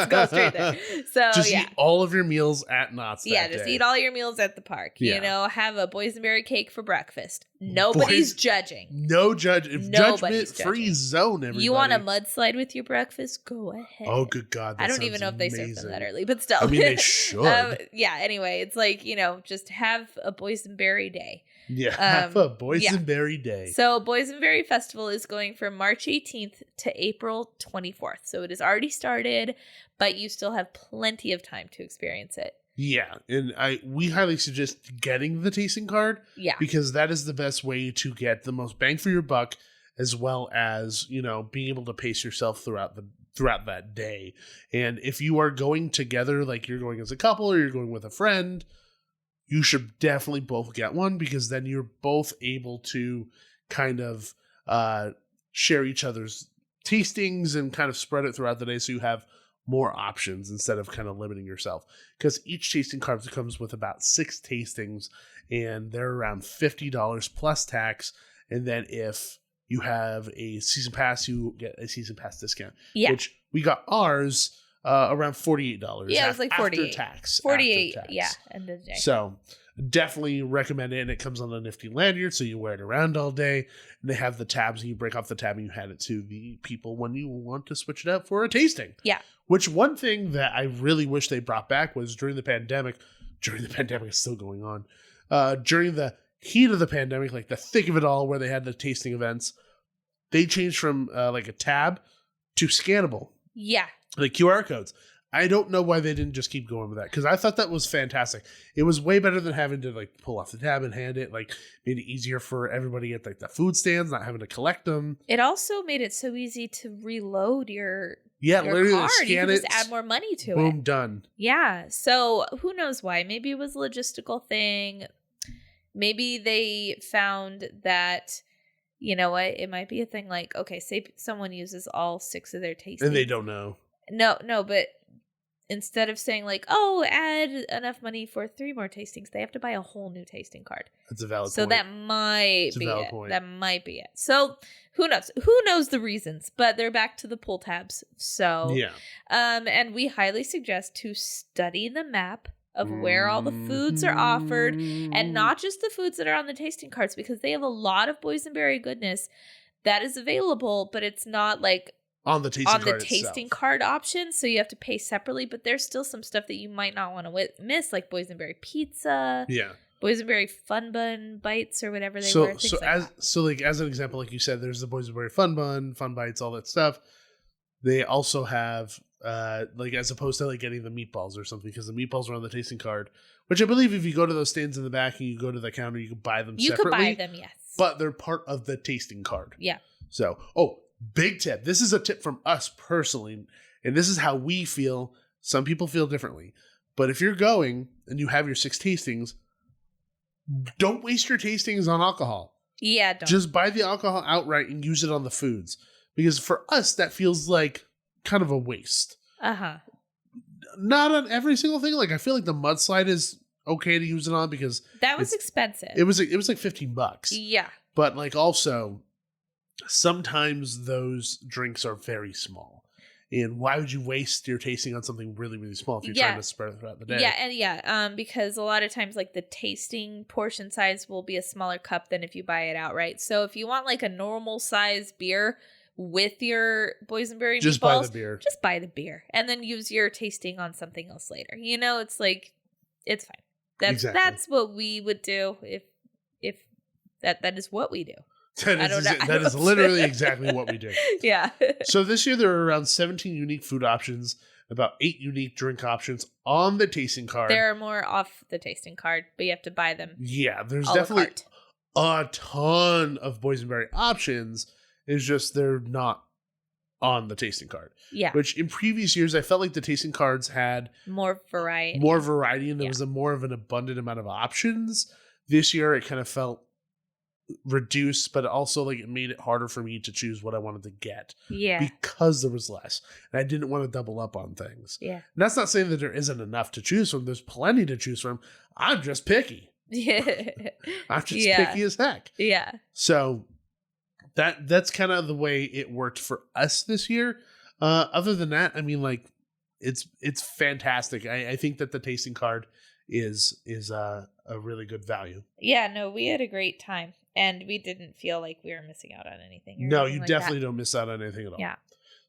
go straight there. So Just yeah. eat all of your meals at Knott's that Yeah, just day. eat all your meals at the park. Yeah. You know, have a boysenberry cake for breakfast. Nobody's judging. No Nobody's judgment-free judging. zone, everybody. You want a mudslide with your breakfast? Go ahead. Oh, good God. I that don't even know sounds if they serve amazing. them that early, but still. I mean, they should. Yeah, anyway, it's like, you know, just have a boysenberry day. Yeah, have a Boysenberry day. So Boysenberry Festival is going from March 18th to April 24th. So it has already started, but you still have plenty of time to experience it. Yeah, and we highly suggest getting the tasting card. Yeah. Because that is the best way to get the most bang for your buck, as well as, you know, being able to pace yourself throughout that day. And if you are going together, like you're going as a couple or you're going with a friend, you should definitely both get one because then you're both able to kind of share each other's tastings and kind of spread it throughout the day so you have more options instead of kind of limiting yourself. Because each tasting card comes with about 6 tastings and they're around $50 plus tax. And then if you have a season pass, you get a season pass discount. Yeah. Which we got ours around $48. Yeah, it was like 48. After tax. 48, After tax. yeah, end of the day. So definitely recommend it. And it comes on a nifty lanyard, so you wear it around all day. And they have the tabs, and you break off the tab and you hand it to the people when you want to switch it up for a tasting. Yeah. Which one thing that I really wish they brought back was during the pandemic, it's still going on, during the heat of the pandemic, like the thick of it all, where they had the tasting events, they changed from like a tab to scannable. Yeah. Like QR codes. I don't know why they didn't just keep going with that because I thought that was fantastic. It was way better than having to like pull off the tab and hand it. Like made it easier for everybody at like the food stands, not having to collect them. It also made it so easy to reload your literally card. scan You can it, just add more money to boom, it. done. Yeah. So who knows why? Maybe it was a logistical thing. Maybe they found that, you know what, it might be a thing like, okay, say someone uses all 6 of their tastings. And they don't know. No, but instead of saying like, oh, add enough money for 3 more tastings, they have to buy a whole new tasting card. That's a valid point. So that might It's a be valid it. point. That might be it. So who knows? Who knows the reasons? But they're back to the pull tabs. So Yeah. and we highly suggest to study the map of where all the foods are offered, and not just the foods that are on the tasting cards, because they have a lot of boysenberry goodness that is available, but it's not like on the tasting card option, so you have to pay separately. But there's still some stuff that you might not want to miss, like boysenberry pizza, Yeah. boysenberry fun bun bites, or whatever they were. As an example, like you said, there's the boysenberry fun bun, fun bites, all that stuff. They also have like as opposed to like getting the meatballs or something, because the meatballs are on the tasting card, which I believe if you go to those stands in the back and you go to the counter, you can buy them separately. You could buy them, yes, but they're part of the tasting card. Yeah. So, big tip. This is a tip from us personally, and this is how we feel. Some people feel differently. But if you're going and you have your 6 tastings, don't waste your tastings on alcohol. Yeah, don't. Just buy the alcohol outright and use it on the foods. Because for us, that feels like kind of a waste. Uh-huh. Not on every single thing. Like I feel like the Mudslide is okay to use it on because that was expensive. It was like $15. Yeah. But like also sometimes those drinks are very small. And why would you waste your tasting on something really, really small if you're trying to spread it throughout the day? Yeah, and because a lot of times like the tasting portion size will be a smaller cup than if you buy it outright. So if you want like a normal size beer with your Boysenberry just meatballs, buy the beer. Just buy the beer and then use your tasting on something else later. You know, it's like it's fine. That's what we would do if that is what we do. That is literally exactly what we do. Yeah. So this year there are around 17 unique food options, about 8 unique drink options on the tasting card. There are more off the tasting card, but you have to buy them. Yeah, there's definitely a ton of Boysenberry options. It's just they're not on the tasting card. Yeah. Which in previous years I felt like the tasting cards had more variety. And there was more of an abundant amount of options. This year it kind of felt reduced, but also like it made it harder for me to choose what I wanted to get. Yeah. Because there was less. And I didn't want to double up on things. Yeah. And that's not saying that there isn't enough to choose from. There's plenty to choose from. I'm just picky. Yeah. I'm just picky as heck. Yeah. So that's kind of the way it worked for us this year. Other than that, I mean, like it's fantastic. I think that the tasting card is a really good value. Yeah, no, we had a great time. And we didn't feel like we were missing out on anything. No, you definitely don't miss out on anything at all. Yeah.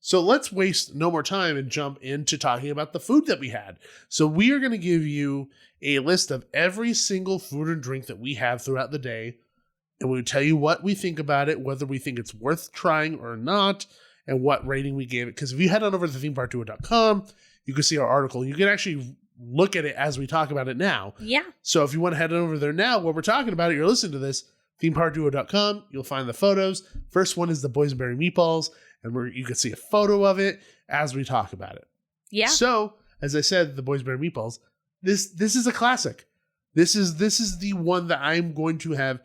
So let's waste no more time and jump into talking about the food that we had. So we are going to give you a list of every single food and drink that we have throughout the day. And we'll tell you what we think about it, whether we think it's worth trying or not, and what rating we gave it. Because if you head on over to themeparkduo.com, you can see our article. You can actually look at it as we talk about it now. Yeah. So if you want to head over there now, while we're talking about it, you're listening to this, themeparkduo.com, you'll find the photos. First one is the Boysenberry meatballs, and you can see a photo of it as we talk about it. Yeah. So, as I said, the Boysenberry meatballs, this is a classic. This is the one that I'm going to have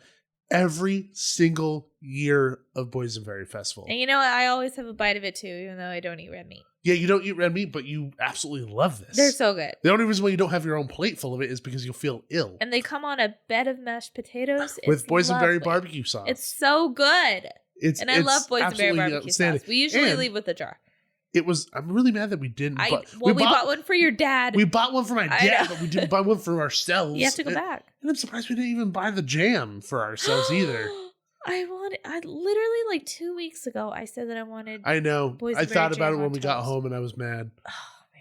every single year of Boysenberry Festival. And you know what? I always have a bite of it too, even though I don't eat red meat. Yeah, you don't eat red meat, but you absolutely love this. They're so good. The only reason why you don't have your own plate full of it is because you'll feel ill. And they come on a bed of mashed potatoes. With Boysenberry barbecue sauce. It's so good. I love Boysenberry barbecue sauce. We usually leave with a jar. I'm really mad that we didn't. We bought one for your dad. We bought one for my dad, but we didn't buy one for ourselves. You have to go back. And I'm surprised we didn't even buy the jam for ourselves either. I literally like 2 weeks ago, I said that I wanted. I know. I thought about it when we got home and I was mad.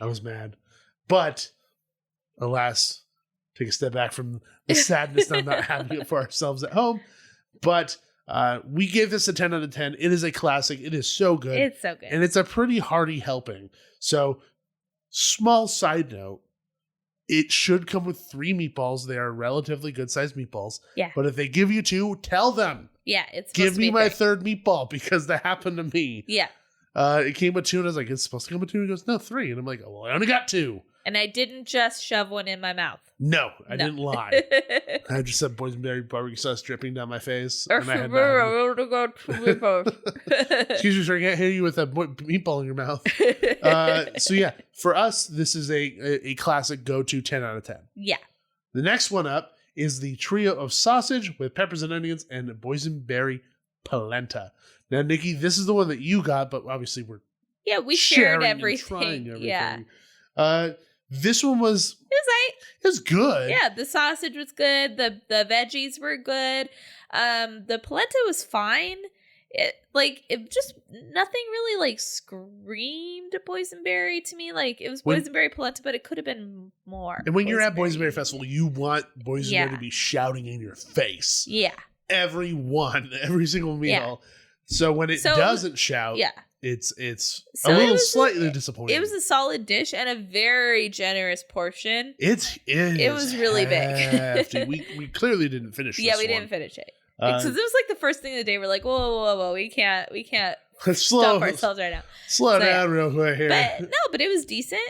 I was mad. But, alas, take a step back from the sadness of not having it for ourselves at home. But we gave this a 10 out of 10. It is a classic. It is so good. It's so good. And it's a pretty hearty helping. So, small side note. It should come with 3 meatballs. They are relatively good-sized meatballs. Yeah. But if they give you 2, tell them. Yeah, it's give me my 3rd meatball because that happened to me. Yeah. It came with 2 and I was like, it's supposed to come with 2. He goes, no, 3. And I'm like, well, I only got 2. And I didn't just shove one in my mouth. No, I didn't lie. I just said Boysenberry barbecue sauce dripping down my face. And I had excuse me, sir, I can't hear you with a meatball in your mouth. So yeah, for us, this is a classic go-to 10 out of 10. Yeah. The next one up is the trio of sausage with peppers and onions and Boysenberry Polenta. Now, Nikki, this is the one that you got, but obviously we shared everything. Trying everything. Yeah. This one was good. Yeah, the sausage was good. The veggies were good. The polenta was fine. It just nothing really like screamed Boysenberry to me. Like it was Boysenberry polenta, but it could have been more. And when you're at Boysenberry Festival, you want Boysenberry to be shouting in your face. Yeah. Every single meal. Yeah. So when it doesn't shout, it's a little slightly disappointing. It was a solid dish and a very generous portion. It was really big. we clearly didn't finish this we didn't finish it. Because it was like the first thing of the day. We're like, whoa, we can't stop ourselves right now. Slow down real quick here. But it was decent.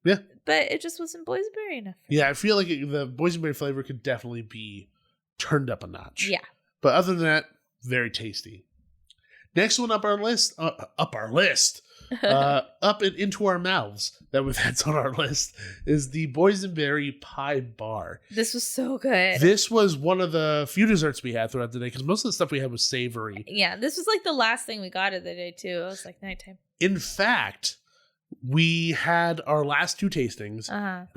Yeah. But it just wasn't Boysenberry enough. Yeah, I feel like the Boysenberry flavor could definitely be turned up a notch. Yeah. But other than that, very tasty. Next one up and into our mouths that's on our list is the Boysenberry Pie Bar. This was so good. This was one of the few desserts we had throughout the day because most of the stuff we had was savory. Yeah, this was like the last thing we got of the day too. It was like nighttime. In fact, we had our last 2 tastings, and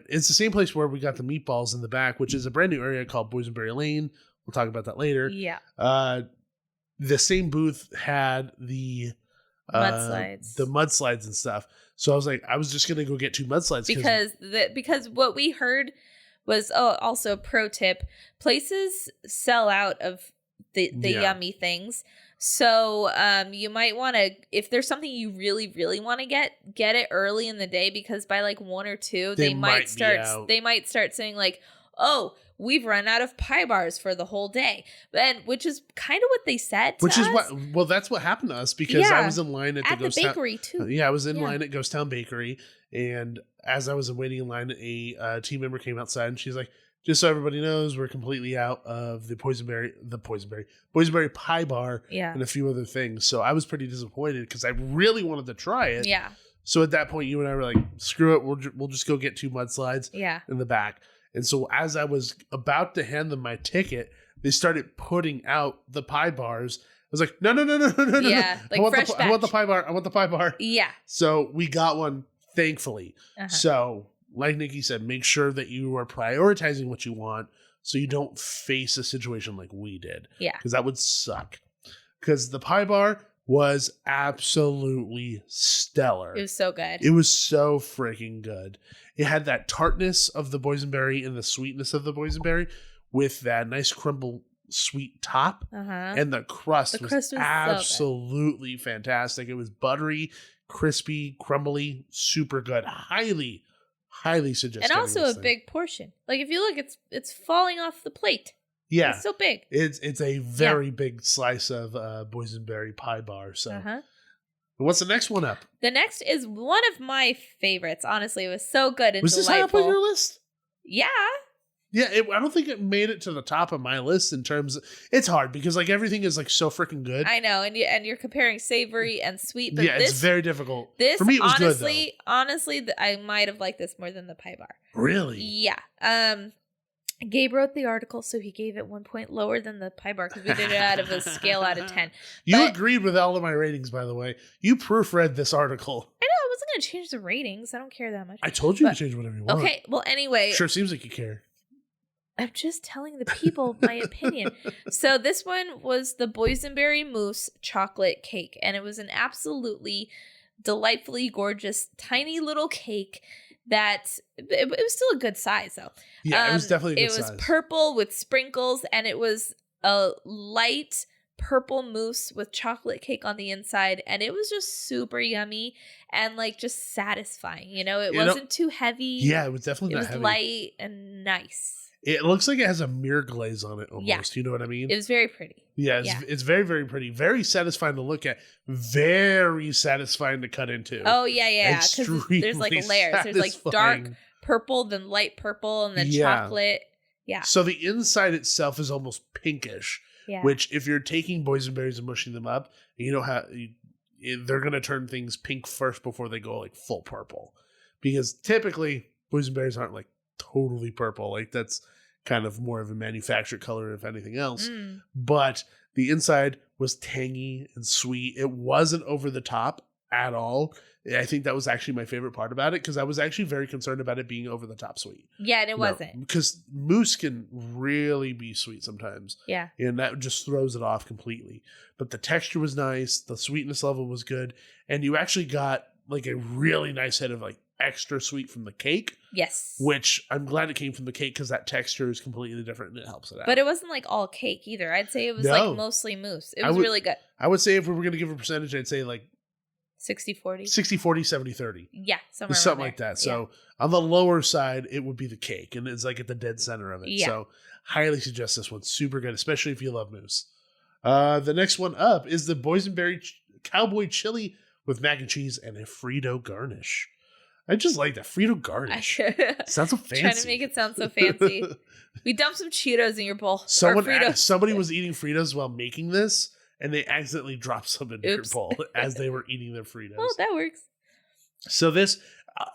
it's the same place where we got the meatballs in the back, which is a brand new area called Boysenberry Lane. We'll talk about that later. Yeah. The same booth had the mudslides and stuff. So I was like, I was just gonna go get 2 mudslides because what we heard was also pro tip: places sell out of the yummy things. So you might want to, if there's something you really really want to get it early in the day, because by like 1 or 2 they might start saying like, oh, we've run out of pie bars for the whole day. Which is kind of what they said to us. That's what happened to us, because I was in line at the bakery too. Yeah, I was in line at Ghost Town Bakery, and as I was waiting in line, a team member came outside and she's like, just so everybody knows, we're completely out of the Boysenberry Pie Bar and a few other things. So I was pretty disappointed because I really wanted to try it. Yeah. So at that point, you and I were like, screw it. We'll just go get 2 mudslides in the back. And so as I was about to hand them my ticket, they started putting out the pie bars. I was like, no. Yeah, like I want the pie bar. I want the pie bar. Yeah. So we got one, thankfully. So like Nikki said, make sure that you are prioritizing what you want so you don't face a situation like we did. Yeah. Because that would suck. Because the pie bar was absolutely stellar. It was so good. It was so freaking good. It had that tartness of the boysenberry and the sweetness of the boysenberry with that nice crumble sweet top. And the crust was absolutely fantastic. It was buttery, crispy, crumbly, super good. Highly suggest. And also a big portion. Like if you look, it's falling off the plate. Yeah, it's so big. It's a very big slice of Boysenberry Pie Bar. So, what's the next one up? The next is one of my favorites. Honestly, it was so good and was delightful. This high up on your list? Yeah. Yeah, I don't think it made it to the top of my list in terms of, it's hard because like everything is like so freaking good. I know, and you're comparing savory and sweet, but it's very difficult. For me, it was good though. Honestly, I might have liked this more than the pie bar. Really? Yeah. Gabe wrote the article, so he gave it 1 point lower than the pie bar because we did it out of a scale out of 10. You agreed with all of my ratings, by the way. You proofread this article. I know, I wasn't going to change the ratings. I don't care that much. I told you to change whatever you want. Okay, well, anyway. Sure seems like you care. I'm just telling the people my opinion. So this one was the Boysenberry Mousse chocolate cake, and it was an absolutely delightfully gorgeous tiny little cake that it was still a good size though. Yeah, it was definitely a good size. It was purple with sprinkles, and it was a light purple mousse with chocolate cake on the inside, and it was just super yummy and like just satisfying. It wasn't too heavy. Yeah, it was definitely not heavy. It was light and nice. It looks like it has a mirror glaze on it almost. Yeah. You know what I mean? It was very pretty. Yeah, it's very, very pretty. Very satisfying to look at. Very satisfying to cut into. Oh, yeah. Because there's like layers. Satisfying. There's like dark purple, then light purple, and then chocolate. Yeah. So the inside itself is almost pinkish. Yeah. Which, if you're taking boysenberries and mushing them up, you know how they're going to turn things pink first before they go like full purple. Because typically, boysenberries aren't like totally purple. Like that's kind of more of a manufactured color if anything else. But the inside was tangy and sweet. It wasn't over the top at all. I think that was actually my favorite part about it, because I was actually very concerned about it being over the top sweet. Yeah, and it wasn't. Because mousse can really be sweet sometimes. Yeah. And that just throws it off completely. But the texture was nice. The sweetness level was good. And you actually got like a really nice hit of like extra sweet from the cake. Yes. Which I'm glad it came from the cake, because that texture is completely different and it helps it out. But it wasn't like all cake either. I'd say it was like mostly mousse. It was really good. I would say if we were going to give a percentage, I'd say like 60-40. 60-40, 70-30. Yeah, something like that. So on the lower side, it would be the cake, and it's like at the dead center of it. Yeah. So highly suggest this one. Super good, especially if you love mousse. The next one up is the Boysenberry Cowboy Chili with mac and cheese and a Frito garnish. I just like that Frito garnish. Sounds so fancy. Trying to make it sound so fancy. We dumped some Cheetos in your bowl. Somebody was eating Fritos while making this, and they accidentally dropped some in their bowl as they were eating their Fritos. Oh, that works. So this,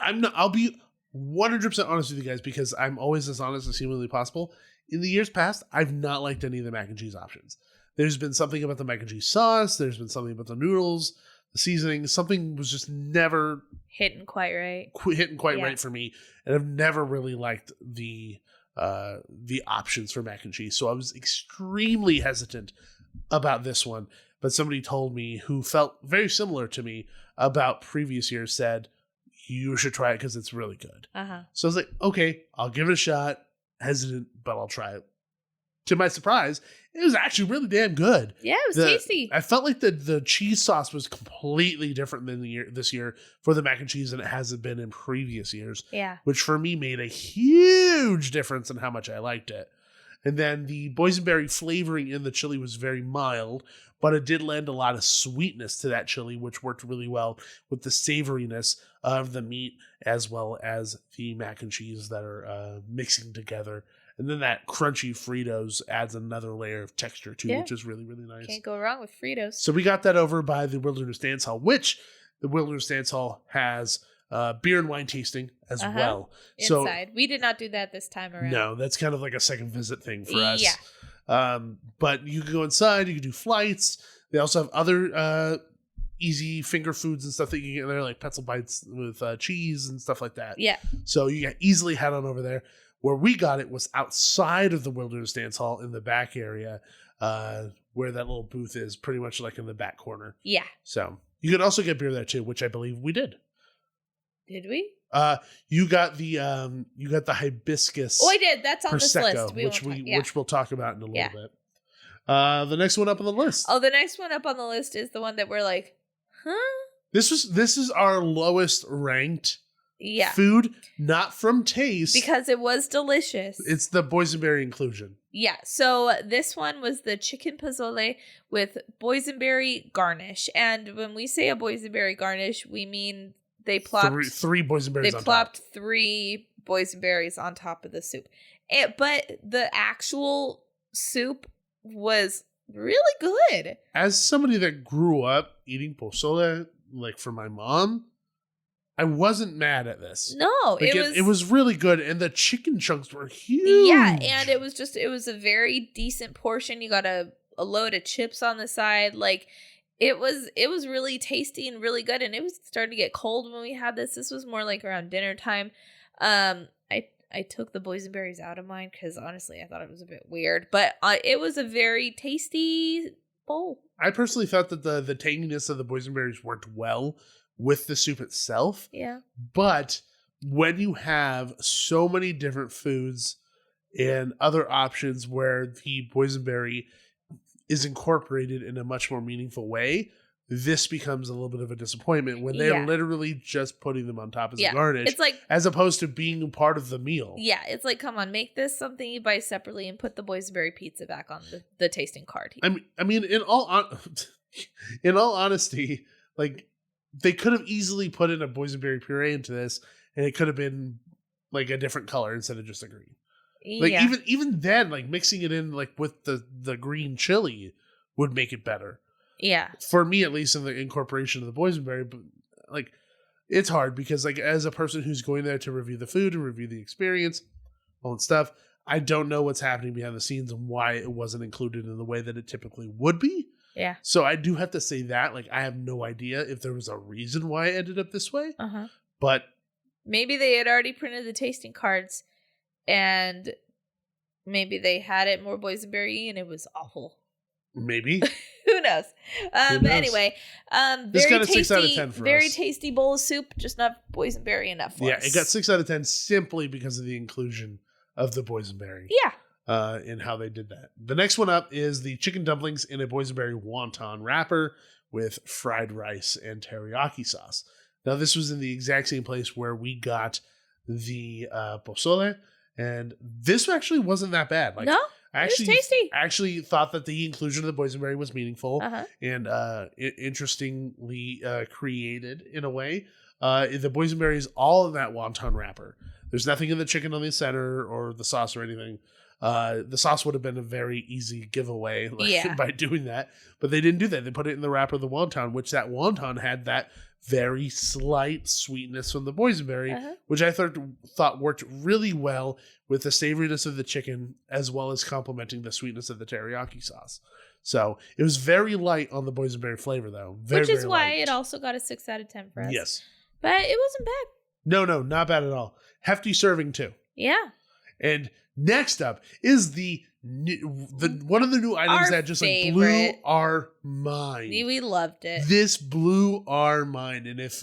I'll be 100% honest with you guys, because I'm always as honest as humanly possible. In the years past, I've not liked any of the mac and cheese options. There's been something about the mac and cheese sauce. There's been something about the noodles, the seasoning. Something was just never hitting quite right for me. And I've never really liked the options for mac and cheese. So I was extremely hesitant about this one. But somebody told me, who felt very similar to me about previous years, said, you should try it because it's really good. So I was like, okay, I'll give it a shot. Hesitant, but I'll try it. To my surprise, it was actually really damn good. Yeah, it was tasty. I felt like the cheese sauce was completely different than this year for the mac and cheese than it hasn't been in previous years. Yeah. Which for me made a huge difference in how much I liked it. And then the boysenberry flavoring in the chili was very mild, but it did lend a lot of sweetness to that chili, which worked really well with the savoriness of the meat as well as the mac and cheese that are mixing together. And then that crunchy Fritos adds another layer of texture too, which is really, really nice. Can't go wrong with Fritos. So we got that over by the Wilderness Dance Hall, which the Wilderness Dance Hall has beer and wine tasting as well. Inside. We did not do that this time around. No, that's kind of like a second visit thing for us. Yeah. But you can go inside, you can do flights. They also have other easy finger foods and stuff that you can get there, like pretzel bites with cheese and stuff like that. Yeah. So you can easily head on over there. Where we got it was outside of the Wilderness Dance Hall in the back area, where that little booth is, pretty much like in the back corner. Yeah. So you could also get beer there too, which I believe we did. Did we? You got the Hibiscus. Oh, I did. That's on Prosecco, this list. Which we'll talk about in a little bit. The next one up on the list. Oh, the next one up on the list is the one that we're like, huh? This is our lowest ranked food, not from taste. Because it was delicious. It's the Boysenberry Inclusion. Yeah, so this one was the chicken pizzole with boysenberry garnish. And when we say a boysenberry garnish, we mean they plopped three boysenberries. They plopped 3 boysenberries on top of the soup. But the actual soup was really good. As somebody that grew up eating pozole, like for my mom, I wasn't mad at this. No, it was really good, and the chicken chunks were huge. Yeah, and it was a very decent portion. You got a load of chips on the side. Like it was really tasty and really good, and it was starting to get cold when we had this. This was more like around dinner time. I took the boysenberries out of mine because honestly I thought it was a bit weird, but it was a very tasty bowl. I personally thought that the tanginess of the boysenberries worked well with the soup itself. Yeah. But when you have so many different foods and other options where the boysenberry is incorporated in a much more meaningful way, this becomes a little bit of a disappointment when they're literally just putting them on top as a garnish. It's like, as opposed to being part of the meal. Yeah, it's like, come on, make this something you buy separately and put the boysenberry pizza back on the tasting card. I mean, in all honesty, like, they could have easily put in a boysenberry puree into this, and it could have been like a different color instead of just a green. Like even then, like mixing it in like with the green chili would make it better. Yeah. For me, at least, in the incorporation of the boysenberry, but like it's hard because like as a person who's going there to review the food and review the experience, all that stuff, I don't know what's happening behind the scenes and why it wasn't included in the way that it typically would be. Yeah. So I do have to say that, like, I have no idea if there was a reason why it ended up this way. Uh-huh. But maybe they had already printed the tasting cards and maybe they had it more boysenberry and it was awful. Maybe. Who knows? But anyway, this very got a tasty, 6 out of 10 for very us. tasty bowl of soup, just not boysenberry enough for us. Yeah, it got 6 out of 10 simply because of the inclusion of the boysenberry. Yeah. And how they did that. The next one up is the chicken dumplings in a boysenberry wonton wrapper with fried rice and teriyaki sauce. Now, this was in the exact same place where we got the pozole, and this actually wasn't that bad. Like, no, it was tasty. I actually thought that the inclusion of the boysenberry was meaningful and interestingly created in a way. The boysenberry is all in that wonton wrapper. There's nothing in the chicken on the center or the sauce or anything. The sauce would have been a very easy giveaway Yeah. by doing that, but they didn't do that. They put it in the wrapper of the wonton, which that wonton had that very slight sweetness from the boysenberry, which I thought worked really well with the savoriness of the chicken as well as complementing the sweetness of the teriyaki sauce. So it was very light on the boysenberry flavor, though. Which is very why light. it also got a 6 out of 10 for us. Yes. But it wasn't bad. No, not bad at all. Hefty serving too. Yeah. And next up is the one of the new items Our that just blew favorite. our mind. We loved it. This blew our mind, and if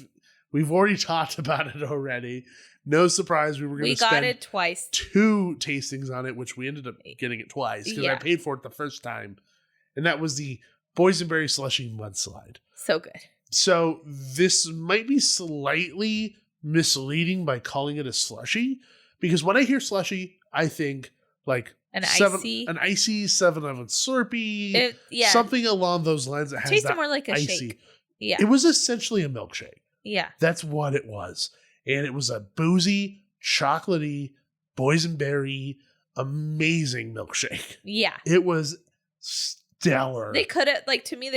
we've already talked about it already, no surprise we were going We to got spend it twice. 2 tastings on it, which we ended up getting it twice because I Yeah. paid for it the first time, and that was the Boysenberry Slushy Mudslide. So good. So this might be slightly misleading by calling it a slushy, because when I hear slushy, I think like An icy icy. 7-Eleven Slurpee, Yeah. something along those lines that has Tasted that more like a icy. shake. Yeah. It was essentially a milkshake. Yeah. That's what it was, and it was a boozy, chocolatey, boysenberry, amazing milkshake. Yeah. It was stellar. They could have, like, to me,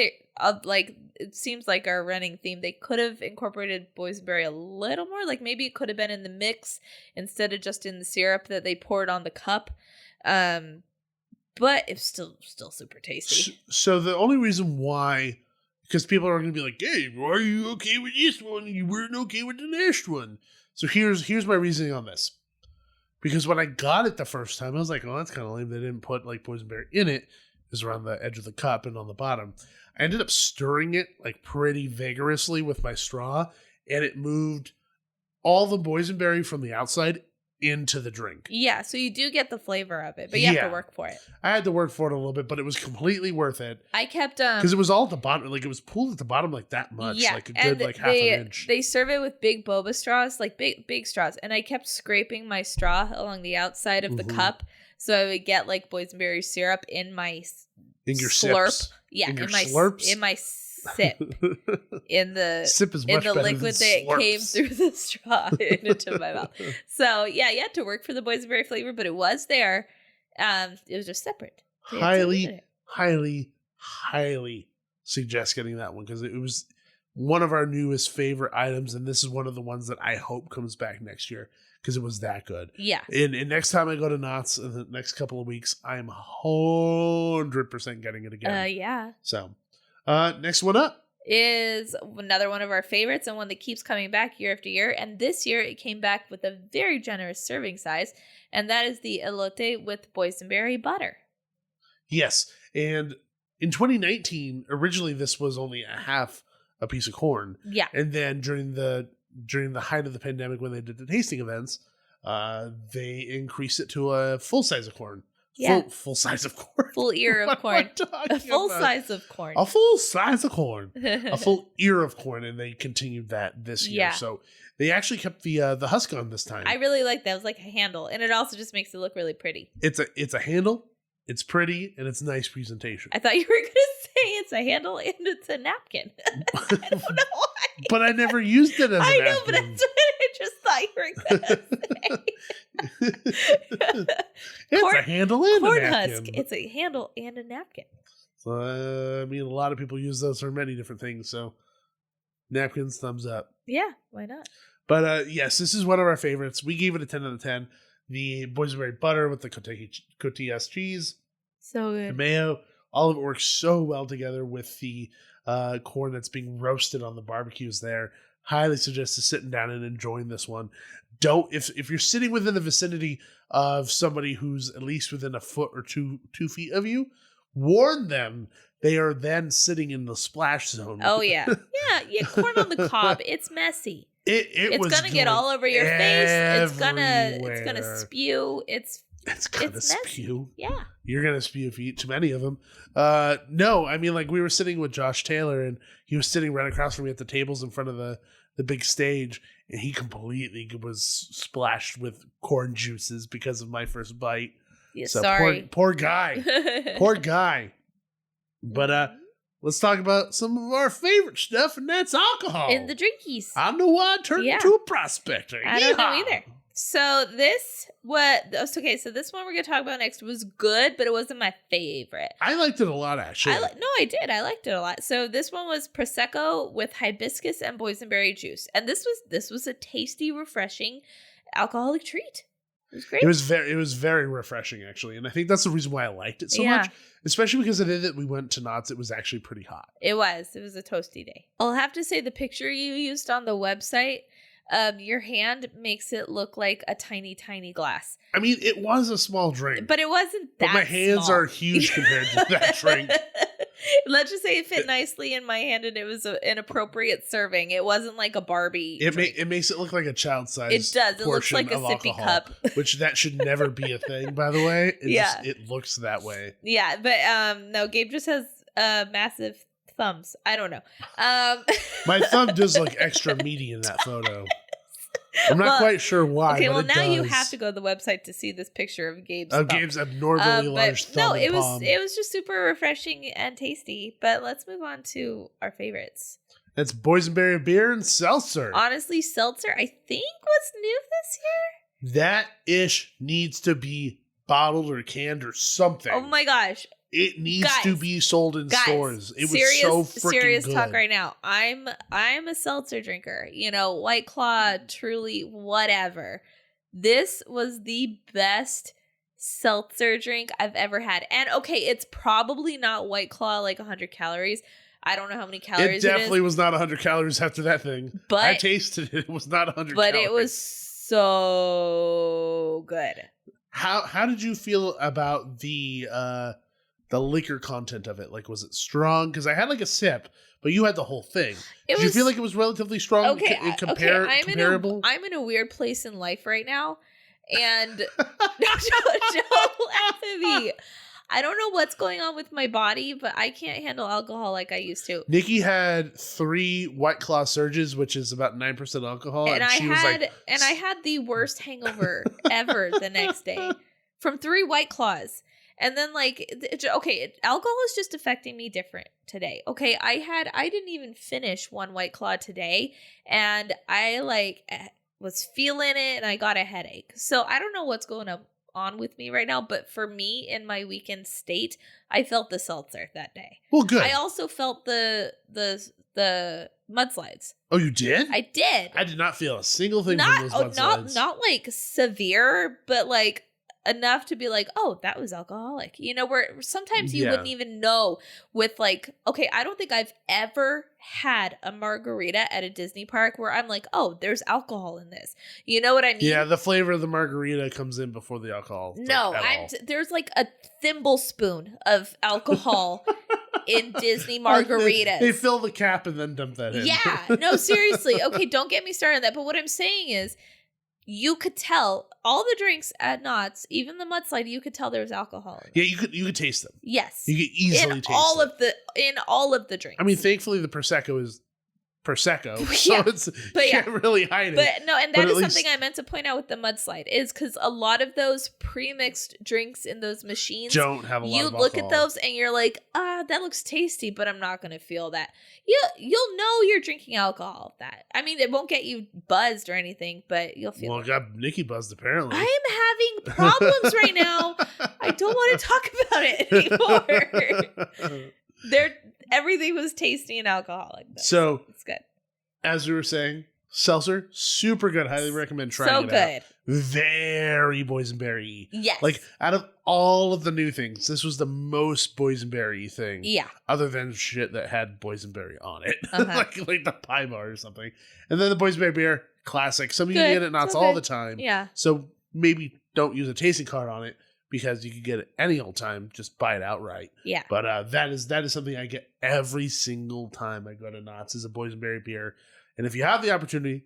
it seems like our running theme, they could have incorporated boysenberry a little more. Like, maybe it could have been in the mix instead of just in the syrup that they poured on the cup. But it's still super tasty. So the only reason why, because people are going to be like, hey, why are you okay with this one? You weren't okay with the last one. So here's my reasoning on this. Because when I got it the first time, I was like, oh, that's kind of lame. They didn't put like boysenberry in it. It was around the edge of the cup and on the bottom. I ended up stirring it like pretty vigorously with my straw, and it moved all the boysenberry from the outside into the drink. Yeah, so you do get the flavor of it, but you have to work for it. I had to work for it a little bit, but it was completely worth it. I kept because it was all at the bottom, like it was pooled at the bottom like that much, like a good like half an inch. They serve it with big boba straws, like big straws, and I kept scraping my straw along the outside of the cup, so I would get like boysenberry syrup in my your slurp. Sips. Yeah, in my slurps? in my sip. In the sip is in much the better liquid than that slurps. came through the straw and into my mouth. So yeah, you had to work for the boysenberry flavor, but it was there. It was just separate. So highly suggest getting that one, because it was one of our newest favorite items, and this is one of the ones that I hope comes back next year because it was that good. Yeah. And next time I go to Knott's in the next couple of weeks, I am 100% getting it again. Yeah. So, next one up is another one of our favorites and one that keeps coming back year after year. And this year it came back with a very generous serving size, and that is the Elote with Boysenberry Butter. Yes, and in 2019, originally this was only a piece of corn. Yeah. And then during the height of the pandemic, when they did the tasting events, they increased it to a full size of corn. Yeah. Full size of corn. Full ear of corn. A full size of corn. A full size of corn. A full ear of corn, and they continued that this year. Yeah. So they actually kept the husk on this time. I really like that. It was like a handle, and it also just makes it look really pretty. It's a handle. It's pretty, and it's nice presentation. I thought you were going to say it's a handle and it's a napkin. I don't know why. But I never used it as a napkin. I know, but that's what I just thought you were going to say. It's a handle and a corn napkin. husk. It's a handle and a napkin. So, I mean, a lot of people use those for many different things. So, napkins, thumbs up. Yeah, why not? But yes, this is one of our favorites. We gave it a 10 out of 10. The Boysenberry Butter with the cotillard cheese, So the good. mayo, all of it works so well together with the corn that's being roasted on the barbecues there. Highly suggest sitting down and enjoying this one. If you're sitting within the vicinity of somebody who's at least within a foot or 2 feet of you, warn them they are then sitting in the splash zone. Oh yeah. Yeah, corn on the cob. It's messy. It's gonna get all over your face. It's gonna everywhere. spew. It's gonna messy. spew. Yeah. You're gonna spew if you eat too many of them. No, I mean, like, we were sitting with Josh Taylor, and he was sitting right across from me at the tables in front of the big stage, and he completely was splashed with corn juices because of my first bite. Yeah, So sorry. poor guy. Poor guy. But let's talk about some of our favorite stuff, and that's alcohol. In the drinkies. I know why I turned Yeah. into a prospector. I don't know Yeehaw. either. So this so this one we're gonna talk about next was good, but it wasn't my favorite. I liked it a lot, actually. I did. I liked it a lot. So this one was Prosecco with hibiscus and boysenberry juice, and this was a tasty, refreshing alcoholic treat. It was great. It was very refreshing, actually, and I think that's the reason why I liked it so much. Especially because the day that we went to Knott's, it was actually pretty hot. It was a toasty day. I'll have to say the picture you used on the website. Your hand makes it look like a tiny, tiny glass. I mean, it was a small drink. But it wasn't that But my hands small. are huge compared to that drink. Let's just say it fit nicely in my hand and it was an appropriate serving. It wasn't like a Barbie drink. It makes it look like a child-sized It does. It looks like a sippy alcohol, cup. which that should never be a thing, by the way. It looks that way. Yeah, but no, Gabe just has massive thumbs. I don't know. My thumb does look extra meaty in that photo. I'm not quite sure why. Okay, but well now does. you have to go to the website to see this picture of Gabe's Of thumb. Gabe's abnormally large thumb. No, it and palm. was just super refreshing and tasty. But let's move on to our favorites. It's boysenberry beer and seltzer. Honestly, seltzer I think was new this year. That ish needs to be bottled or canned or something. Oh my gosh. It needs to be sold in stores. It was so freaking serious good. talk right now. I'm a seltzer drinker. You know, White Claw, Truly, whatever. This was the best seltzer drink I've ever had. And okay, it's probably not White Claw like 100 calories. I don't know how many calories it definitely was not 100 calories after that thing. But I tasted it. It was not 100 but calories. it was so good. How did you feel about the liquor content of it? Like, was it strong? Because I had like a sip, but you had the whole thing. Did you feel like it was relatively strong? Okay, comparable? I'm in a weird place in life right now, and don't laugh at me. I don't know what's going on with my body, but I can't handle alcohol like I used to. Nikki had 3 White Claw Surges, which is about 9% alcohol, and I had the worst hangover ever the next day from 3 White Claws. And then alcohol is just affecting me different today. Okay, I didn't even finish 1 White Claw today, and I was feeling it, and I got a headache. So I don't know what's going on with me right now, but for me in my weekend state, I felt the seltzer that day. Well, good. I also felt the mudslides. Oh, you did? I did. I did not feel a single thing from those mudslides. Not like severe, but like enough to be like, oh, that was alcoholic. You know, where sometimes you wouldn't even know with like, okay, I don't think I've ever had a margarita at a Disney park where I'm like, oh, there's alcohol in this. You know what I mean? Yeah, the flavor of the margarita comes in before the alcohol. No, there's like a thimble spoon of alcohol in Disney margaritas. They fill the cap and then dump that in. Yeah, no, seriously. Okay, don't get me started on that. But what I'm saying is, you could tell all the drinks at Knott's, even the Mudslide, you could tell there was alcohol in them. Yeah, you could taste them. Yes. You could easily taste them. In all of the drinks. I mean, thankfully the Prosecco is Prosecco, Yeah. so you can't really hide it. But no, and that is something least I meant to point out with the Mudslide is because a lot of those pre-mixed drinks in those machines don't have a lot of alcohol. You look at those and you're like, that looks tasty, but I'm not going to feel that. You'll know you're drinking alcohol with that. I mean, it won't get you buzzed or anything, but you'll feel it. Well, it got Nikki buzzed apparently. I am having problems right now. I don't want to talk about it anymore. Everything was tasty and alcoholic. So it's good. As we were saying, seltzer, super good. Highly recommend trying it out. Very boysenberry. Yes. Like, out of all of the new things, this was the most boysenberry thing. Yeah. Other than shit that had boysenberry on it. like the pie bar or something. And then the boysenberry beer, classic. Some of you get it at Knott's all the time. Yeah. So maybe don't use a tasting card on it because you can get it any old time. Just buy it outright. Yeah. But that is something I get every single time I go to Knott's is a boysenberry beer. And if you have the opportunity,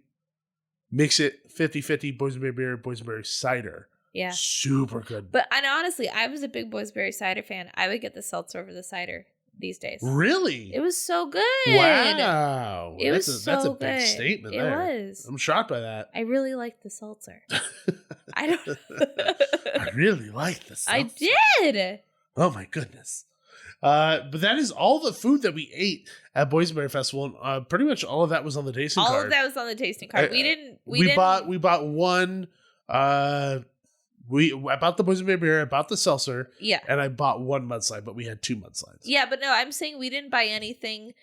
mix it 50-50 boysenberry beer, boysenberry cider. Yeah. Super good. But honestly, I was a big boysenberry cider fan. I would get the seltzer over the cider these days. Really? It was so good. Wow. That's a big good. statement it there. Was. I'm shocked by that. I really liked the seltzer. I really liked the seltzer. I did. Oh my goodness. But that is all the food that we ate at Boysenberry Festival. Pretty much all of that was on the tasting card. All of that was on the tasting card. We bought one I bought the Boysenberry beer, I bought the seltzer, Yeah. and I bought one Mudslide, but we had 2 Mudslides. Yeah, but no, I'm saying we didn't buy anything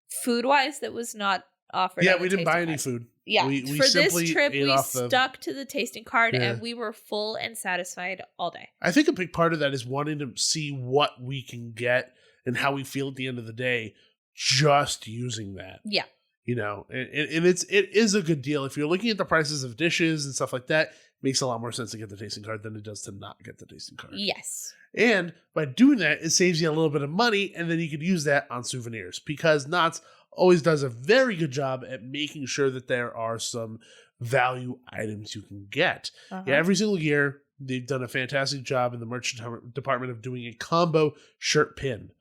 food-wise that was not offered. Yeah, on the we didn't buy tasting any card. food. Yeah, we for simply this trip, ate we off the- stuck to the tasting card, Yeah. and we were full and satisfied all day. I think a big part of that is wanting to see what we can get and how we feel at the end of the day, just using that. Yeah. You know, and it is a good deal. If you're looking at the prices of dishes and stuff like that, it makes a lot more sense to get the tasting card than it does to not get the tasting card. Yes. And by doing that, it saves you a little bit of money, and then you could use that on souvenirs, because Knott's always does a very good job at making sure that there are some value items you can get. Uh-huh. Yeah, every single year, they've done a fantastic job in the merch department of doing a combo shirt pin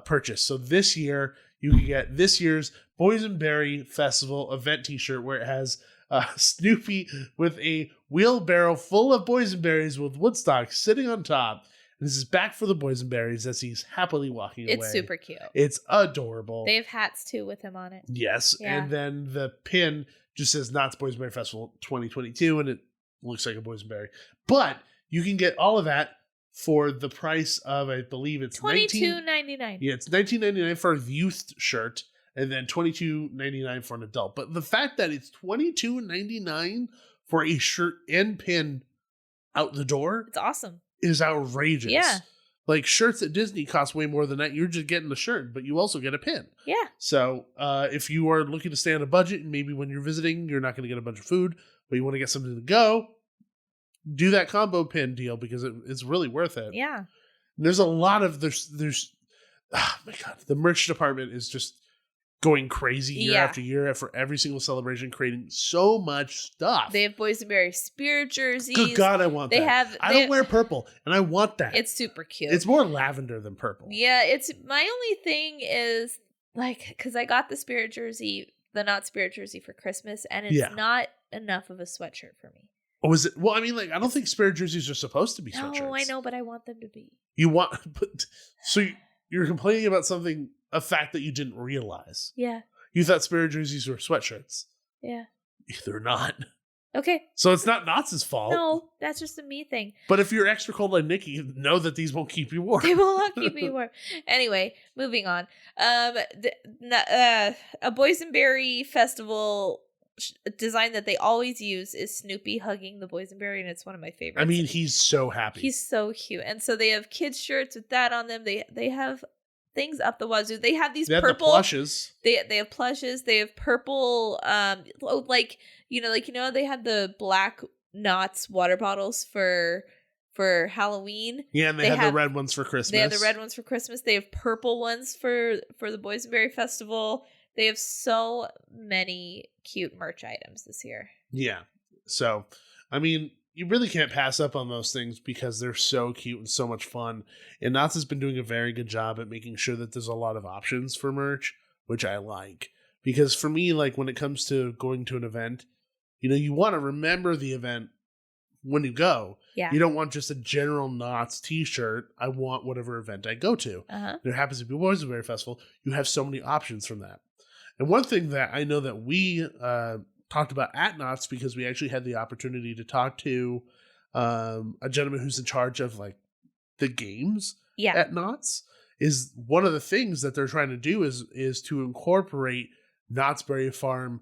purchase. So this year, you can get this year's Boysenberry Festival event t-shirt where it has Snoopy with a wheelbarrow full of boysenberries with Woodstock sitting on top. And this is back for the boysenberries as he's happily walking away. It's super cute. It's adorable. They have hats too with him on it. Yes. Yeah. And then the pin just says Knott's Boysenberry Festival 2022, and it looks like a boysenberry. But you can get all of that for the price of, I believe it's $22.99. Yeah, it's $19.99 for a youth shirt, and then $22.99 for an adult. But the fact that it's $22.99 for a shirt and pin out the door It's awesome. is outrageous. Yeah. Like, shirts at Disney cost way more than that. You're just getting the shirt, but you also get a pin. Yeah. So if you are looking to stay on a budget, and maybe when you're visiting, you're not going to get a bunch of food, but you want to get something to go, do that combo pin deal, because it's really worth it. Yeah. And there's a lot of, there's oh my God, the merch department is just going crazy year after year for every single celebration, creating so much stuff. They have Boysenberry spirit jerseys. Good God, I want that. I don't wear purple, and I want that. It's super cute. It's more lavender than purple. Yeah, it's my only thing is like, because I got the spirit jersey, the Knott spirit jersey for Christmas, and it's not enough of a sweatshirt for me. Oh, is it? Well, I mean, like, I don't think spirit jerseys are supposed to be sweatshirts. No, I know, but I want them to be. You want, but so you're complaining about something, a fact that you didn't realize. Yeah. You thought spirit jerseys were sweatshirts. Yeah. They're not. Okay. So it's not Knott's fault. No, that's just a me thing. But if you're extra cold like Nikki, know that these won't keep you warm. They will not keep me warm. Anyway, moving on. A Boysenberry festival design that they always use is Snoopy hugging the Boysenberry, and it's one of my favorites. I mean, he's so happy. He's so cute. And so they have kids shirts with that on them. They have things up the wazoo. They have these purple the plushes. They have plushes. They have purple they had the black Knott's water bottles for Halloween. Yeah, and they had the red ones for Christmas. They have the red ones for Christmas. They have purple ones for the Boysenberry Festival. They have so many cute merch items this year. Yeah. So, I mean, you really can't pass up on those things because they're so cute and so much fun. And Knott's has been doing a very good job at making sure that there's a lot of options for merch, which I like. Because for me, like, when it comes to going to an event, you want to remember the event when you go. Yeah. You don't want just a general Knott's t-shirt. I want whatever event I go to. Uh-huh. There happens to be a Boysenberry Festival. You have so many options from that. And one thing that I know that we talked about at Knott's, because we actually had the opportunity to talk to a gentleman who's in charge of like the games at Knott's, is one of the things that they're trying to do is to incorporate Knott's Berry Farm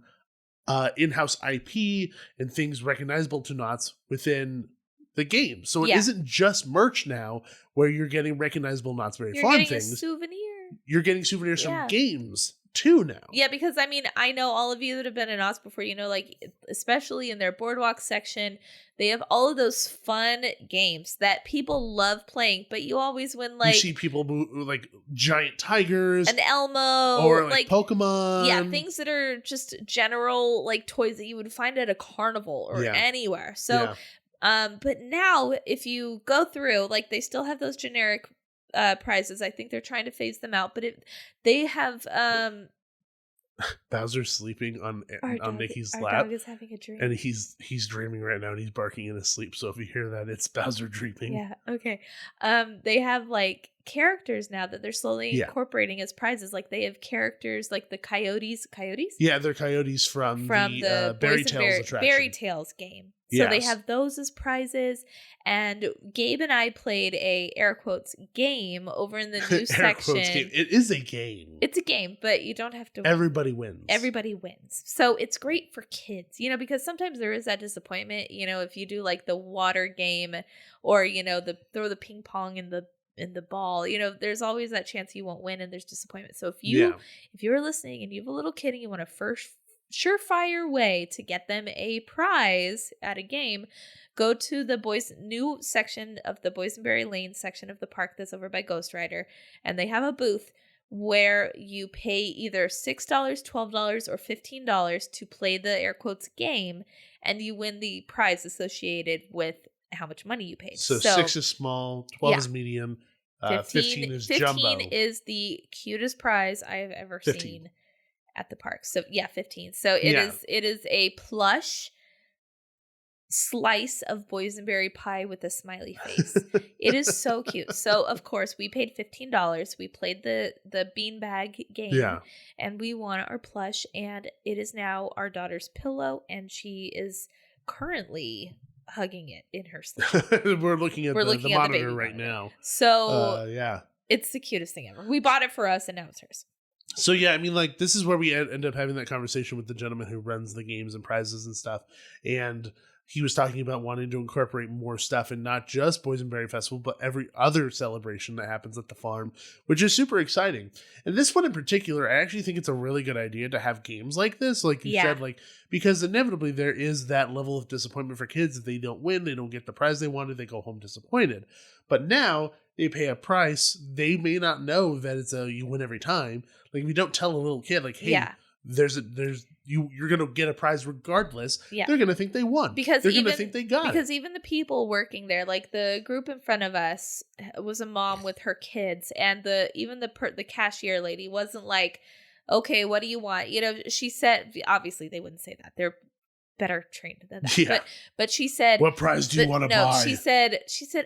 in-house IP and things recognizable to Knott's within the game. So it isn't just merch now where you're getting recognizable Knott's Berry Farm things. A souvenir. You're getting souvenirs from games too now. Yeah, because I mean, I know all of you that have been in Knott's before, like, especially in their boardwalk section, they have all of those fun games that people love playing, but you always win, like, you see people like giant tigers, an Elmo, or like Pokemon. Yeah, things that are just general, like, toys that you would find at a carnival or anywhere. So, but now if you go through, like, they still have those generic prizes. I think they're trying to phase them out, but they have Bowser sleeping on Nikki's lap. Our dog is having a dream, and he's dreaming right now, and he's barking in his sleep. So if you hear that, it's Bowser dreaming. Yeah. Okay. They have like characters now that they're slowly incorporating as prizes. Like they have characters like the coyotes. Yeah, they're coyotes from the Berry Tales attraction. Berry Tales game. So they have those as prizes. And Gabe and I played a air quotes game over in the new section. Game. It is a game. It's a game, but you don't have to. Everybody wins. Everybody wins. So it's great for kids, because sometimes there is that disappointment, if you do like the water game or, throw the ping pong in the ball, there's always that chance you won't win and there's disappointment. So if you're listening and you have a little kid and you want to surefire way to get them a prize at a game, go to the new section of the Boysenberry Lane section of the park that's over by Ghost Rider, and they have a booth where you pay either $6, $12, or $15 to play the air quotes game, and you win the prize associated with how much money you paid. So 6 is small, 12 is medium, 15 is jumbo. 15 is the cutest prize I have ever seen at the park. So 15. So it is a plush slice of boysenberry pie with a smiley face. It is so cute. So of course we paid $15. We played the beanbag game and we won our plush, and it is now our daughter's pillow, and she is currently hugging it in her sleep. We're looking at the monitor right now. So it's the cutest thing ever. We bought it for us and now it's hers. So yeah, I mean, like, this is where we end up having that conversation with the gentleman who runs the games and prizes and stuff. And he was talking about wanting to incorporate more stuff, and not just Boysenberry Festival, but every other celebration that happens at the farm, which is super exciting. And this one in particular, I actually think it's a really good idea to have games like this, like you said, like, because inevitably there is that level of disappointment for kids. If they don't win, they don't get the prize they wanted, they go home disappointed. But now they pay a price. They may not know that it's you win every time. Like, if you don't tell a little kid, like, hey, you're gonna get a prize regardless. Yeah. They're gonna think they won because they're gonna think they got it. Because even the people working there, like the group in front of us, was a mom with her kids, and the cashier lady wasn't like, okay, what do you want? She said, obviously they wouldn't say that. They're better trained than that. Yeah. But she said, what prize do you want to buy? She said,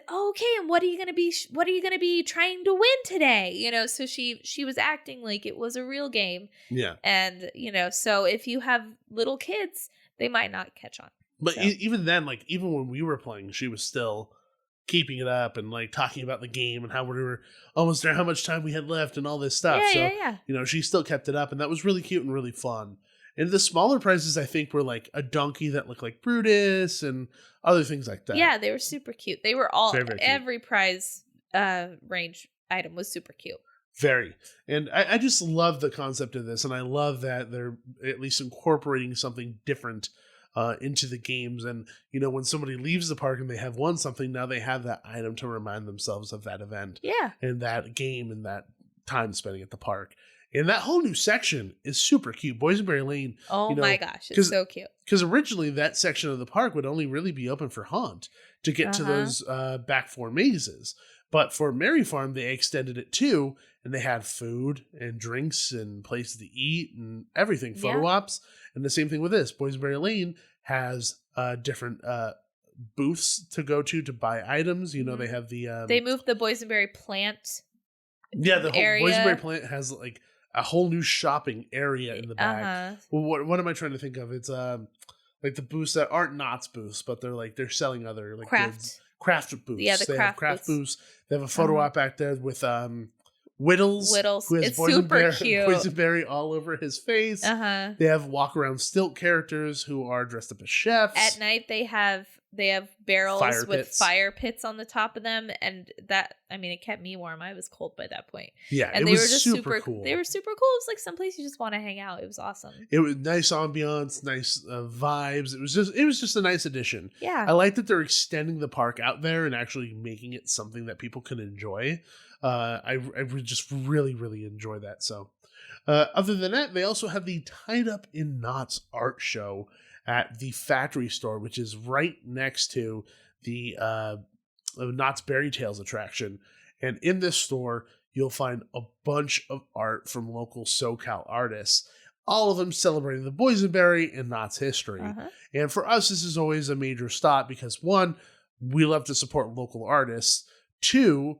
oh, okay, and what are you gonna be trying to win today? So she was acting like it was a real game. Yeah. And so if you have little kids, they might not catch on. But even then, like, even when we were playing, she was still keeping it up and like talking about the game and how we were almost there, how much time we had left and all this stuff. She still kept it up, and that was really cute and really fun. And the smaller prizes, I think, were like a donkey that looked like Brutus and other things like that. Yeah, they were super cute. They were all, very, very every prize range item was super cute. Very. And I just love the concept of this. And I love that they're at least incorporating something different into the games. And, when somebody leaves the park and they have won something, now they have that item to remind themselves of that event. Yeah. And that game and that time spending at the park. And that whole new section is super cute. Boysenberry Lane. Oh my gosh, it's so cute. Because originally that section of the park would only really be open for Haunt to get to those back 4 mazes. But for Merry Farm, they extended it too, and they had food and drinks and places to eat and everything, photo ops. And the same thing with this. Boysenberry Lane has different booths to go to buy items. They have the... they moved the Boysenberry plant the whole Boysenberry plant has like a whole new shopping area in the back. Well, what am I trying to think of? It's like the booths that aren't Knott's booths, but they're selling other like craft booths. Yeah, they have craft booths. They have a photo op back there with Whittles, who has it's super cute. Boysenberry all over his face. They have walk around stilt characters who are dressed up as chefs. At night they have barrels with fire pits on the top of them, and that, I mean, it kept me warm. I was cold by that point. Yeah, and they were just super cool. They were super cool. It was like someplace you just want to hang out. It was awesome. It was nice ambiance, nice vibes. It was just a nice addition. Yeah, I like that they're extending the park out there and actually making it something that people can enjoy. I just really, really enjoy that. So, other than that, they also have the Tied Up in Knots art show at the Factory Store, which is right next to the Knott's Berry Tales attraction. And in this store, you'll find a bunch of art from local SoCal artists, all of them celebrating the Boysenberry and Knott's history. And for us, this is always a major stop because, 1, we love to support local artists. 2,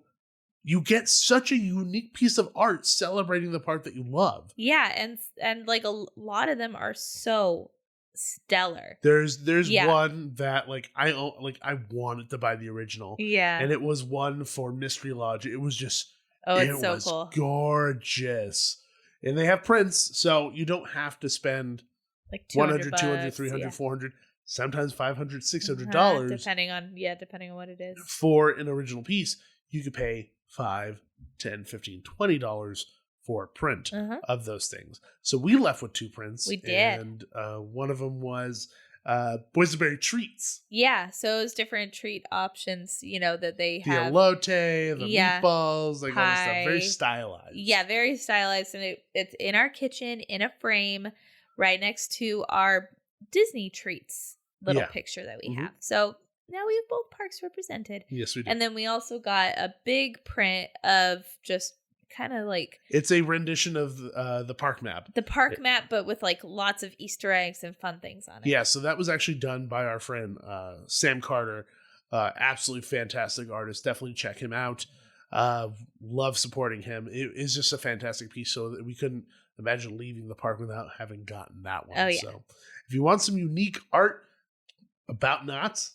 you get such a unique piece of art celebrating the part that you love. Yeah, and like a lot of them are so stellar. There's one that I wanted to buy the original. Yeah. And it was one for Mystery Lodge. It was just it's so cool. Gorgeous. And they have prints, so you don't have to spend like $100, $200, $300, $400, sometimes $500, $600 depending on what it is. For an original piece. You could pay $5, $10, $15, $20 for a print of those things. So we left with 2 prints. We did. And one of them was Boysenberry treats. Yeah, so it was different treat options, that they have. The elote, the meatballs, like all this stuff. Very stylized. Yeah, very stylized. And it's in our kitchen, in a frame, right next to our Disney treats little picture that we have. So now we have both parks represented. Yes, we do. And then we also got a big print of just kind of like... It's a rendition of the park map. The park map, but with like lots of Easter eggs and fun things on it. Yeah, so that was actually done by our friend Sam Carter. Absolutely fantastic artist. Definitely check him out. Love supporting him. It is just a fantastic piece, so that we couldn't imagine leaving the park without having gotten that one. Oh, yeah. So if you want some unique art about Knott's,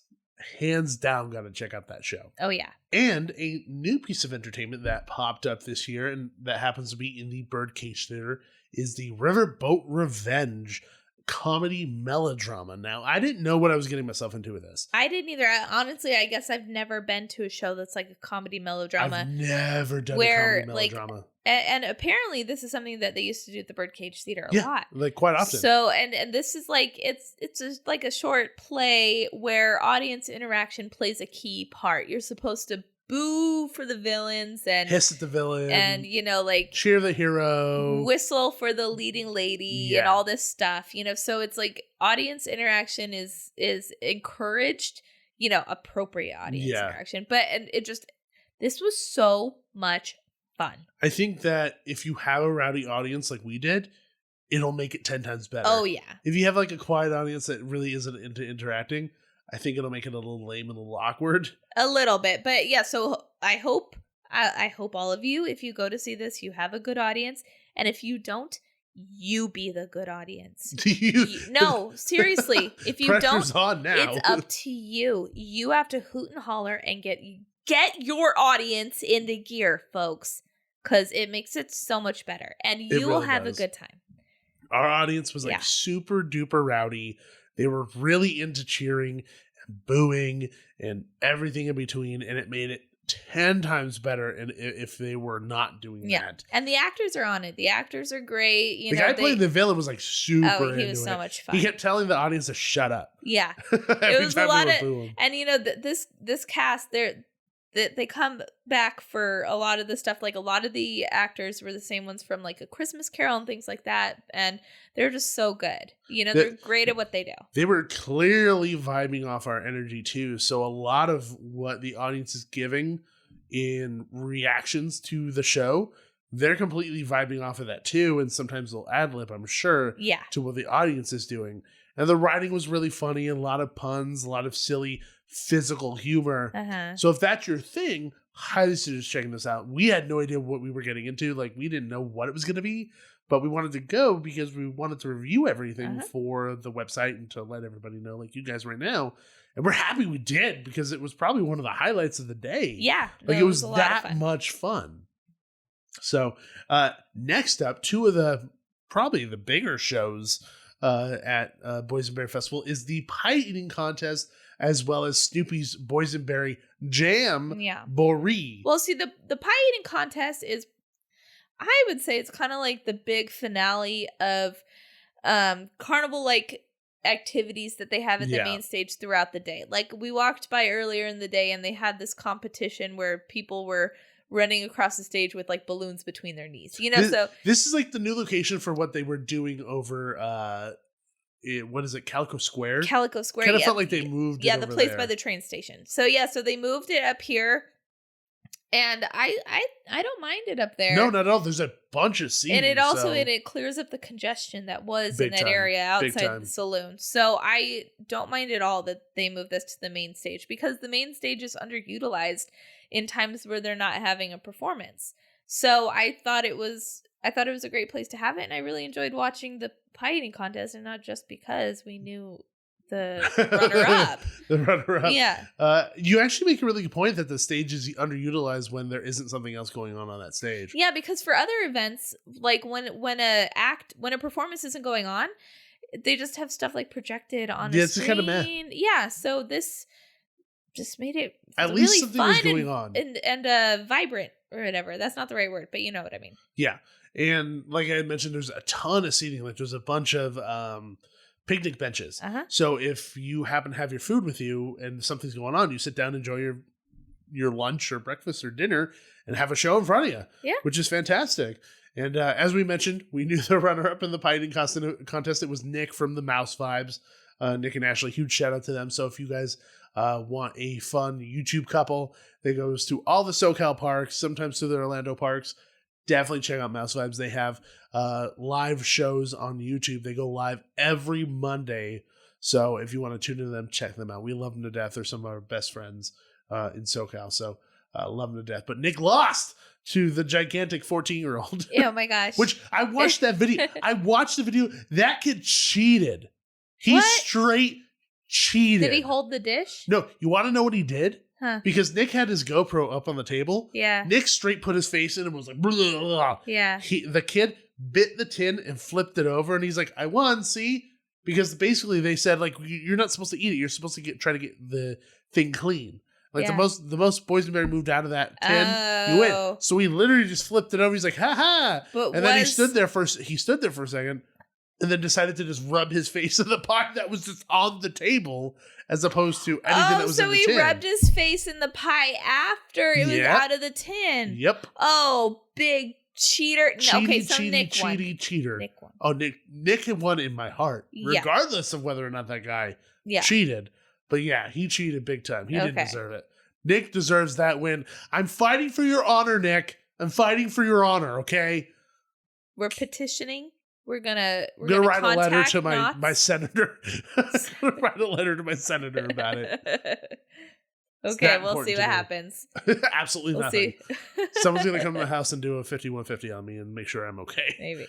hands down gotta check out that show. Oh yeah. And a new piece of entertainment that popped up this year, and that happens to be in the Birdcage Theater, is the Riverboat Revenge comedy melodrama. Now, I didn't know what I was getting myself into with this. I didn't either. Honestly, I guess I've never been to a show that's like a comedy melodrama. I've never done a comedy melodrama. And apparently this is something that they used to do at the Birdcage Theater a lot. Like quite often. So, and this is like, it's just like a short play where audience interaction plays a key part. You're supposed to boo for the villains and hiss at the villain and like cheer the hero, whistle for the leading lady and all this stuff, so it's like audience interaction is encouraged, appropriate audience interaction, and this was so much fun. I think that if you have a rowdy audience like we did, it'll make it 10 times better. Oh yeah. If you have like a quiet audience that really isn't into interacting, I think it'll make it a little lame and a little awkward. A little bit. But yeah, so I hope all of you, if you go to see this, you have a good audience. And if you don't, you be the good audience. No, seriously. If you Pressure's don't, on now. It's up to you. You have to hoot and holler and get your audience into gear, folks. Because it makes it so much better. And you will have a good time. Our audience was like super duper rowdy. They were really into cheering and booing and everything in between, and it made it 10 times better. And if they were not doing that, and the actors are on it. The actors are great. The guy playing the villain was like super. Oh, he was so much fun. He kept telling the audience to shut up. Yeah, it was a lot of. And this cast, they come back for a lot of the stuff. Like a lot of the actors were the same ones from like A Christmas Carol and things like that. And they're just so good. They're great at what they do. They were clearly vibing off our energy too. So a lot of what the audience is giving in reactions to the show, they're completely vibing off of that too. And sometimes they'll ad lib, I'm sure, to what the audience is doing. And the writing was really funny, and a lot of puns, a lot of silly physical humor. So if that's your thing, highly suggest checking this out. We had no idea what we were getting into. Like, we didn't know what it was going to be, but we wanted to go because we wanted to review everything for the website and to let everybody know, like you guys right now. And we're happy we did, because it was probably one of the highlights of the day. Yeah. Like, it was that much fun. So next up, two of the probably the bigger shows at Boysenberry Festival is the pie eating contest, as well as Snoopy's Boysenberry Jamboree. Well, see, the pie eating contest is, I would say it's kind of like the big finale of carnival-like activities that they have at the main stage throughout the day. Like, we walked by earlier in the day and they had this competition where people were running across the stage with like balloons between their knees. So this is like the new location for what they were doing over what is it, Calico Square? Calico Square. Kind of felt like they moved it the place there. by the train station. So so they moved it up here And I don't mind it up there. No, not at all. There's a bunch of seats. And it also it clears up the congestion that was in that area outside the saloon. So I don't mind at all that they moved this to the main stage, because the main stage is underutilized in times where they're not having a performance. So I thought it was a great place to have it, and I really enjoyed watching the pie eating contest, and not just because we knew the runner-up. The runner-up. Yeah. You actually make a really good point that the stage is underutilized when there isn't something else going on that stage. Yeah, because for other events, like when a performance isn't going on, they just have stuff like projected on a screen. It's kind of meh. Yeah, so this just made it at really least something fun was going on and vibrant or whatever. That's not the right word, but you know what I mean. Yeah, and like I mentioned, there's a ton of seating. Like there's a bunch of picnic benches. So if you happen to have your food with you and something's going on, you sit down, enjoy your lunch or breakfast or dinner, and have a show in front of you. Yeah, which is fantastic. And as we mentioned, we knew the runner-up in the pie eating contest. It was Nick from the Mouse Vibes. Nick and Ashley, huge shout out to them. So if you guys want a fun YouTube couple that goes to all the SoCal parks, sometimes to the Orlando parks, definitely check out Mouse Vibes. They have live shows on YouTube. They go live every Monday. So if you want to tune into them, check them out. We love them to death. They're some of our best friends in SoCal. So love them to death. But Nick lost to the gigantic 14-year-old. Oh my gosh. Which I watched that video. I watched the video. That kid cheated. He straight cheated. Did he hold the dish? No. You want to know what he did? Huh. Because Nick had his GoPro up on the table. Yeah. Nick straight put his face in and was like, blah, blah, blah. Yeah. The kid bit the tin and flipped it over, and he's like, I won, see? Because basically they said, like, you're not supposed to eat it. You're supposed to try to get the thing clean. Like the most Boysenberry moved out of that tin, you win. So he literally just flipped it over. He's like, ha ha. And then he stood there for a second and then decided to just rub his face in the pie that was just on the table, as opposed to anything that was in the tin. So he rubbed his face in the pie after it was out of the tin. Yep. Oh, big cheater. Nick won. Cheater. Nick won. Oh, Nick had won in my heart, regardless of whether or not that guy cheated. But yeah, he cheated big time. He didn't deserve it. Nick deserves that win. I'm fighting for your honor, Nick. I'm fighting for your honor, okay? We're petitioning. We're gonna write a letter to my senator. Write a letter to my senator about it. Okay, we'll see what happens. Absolutely nothing. See. Someone's gonna come to my house and do a 5150 on me and make sure I'm okay. Maybe.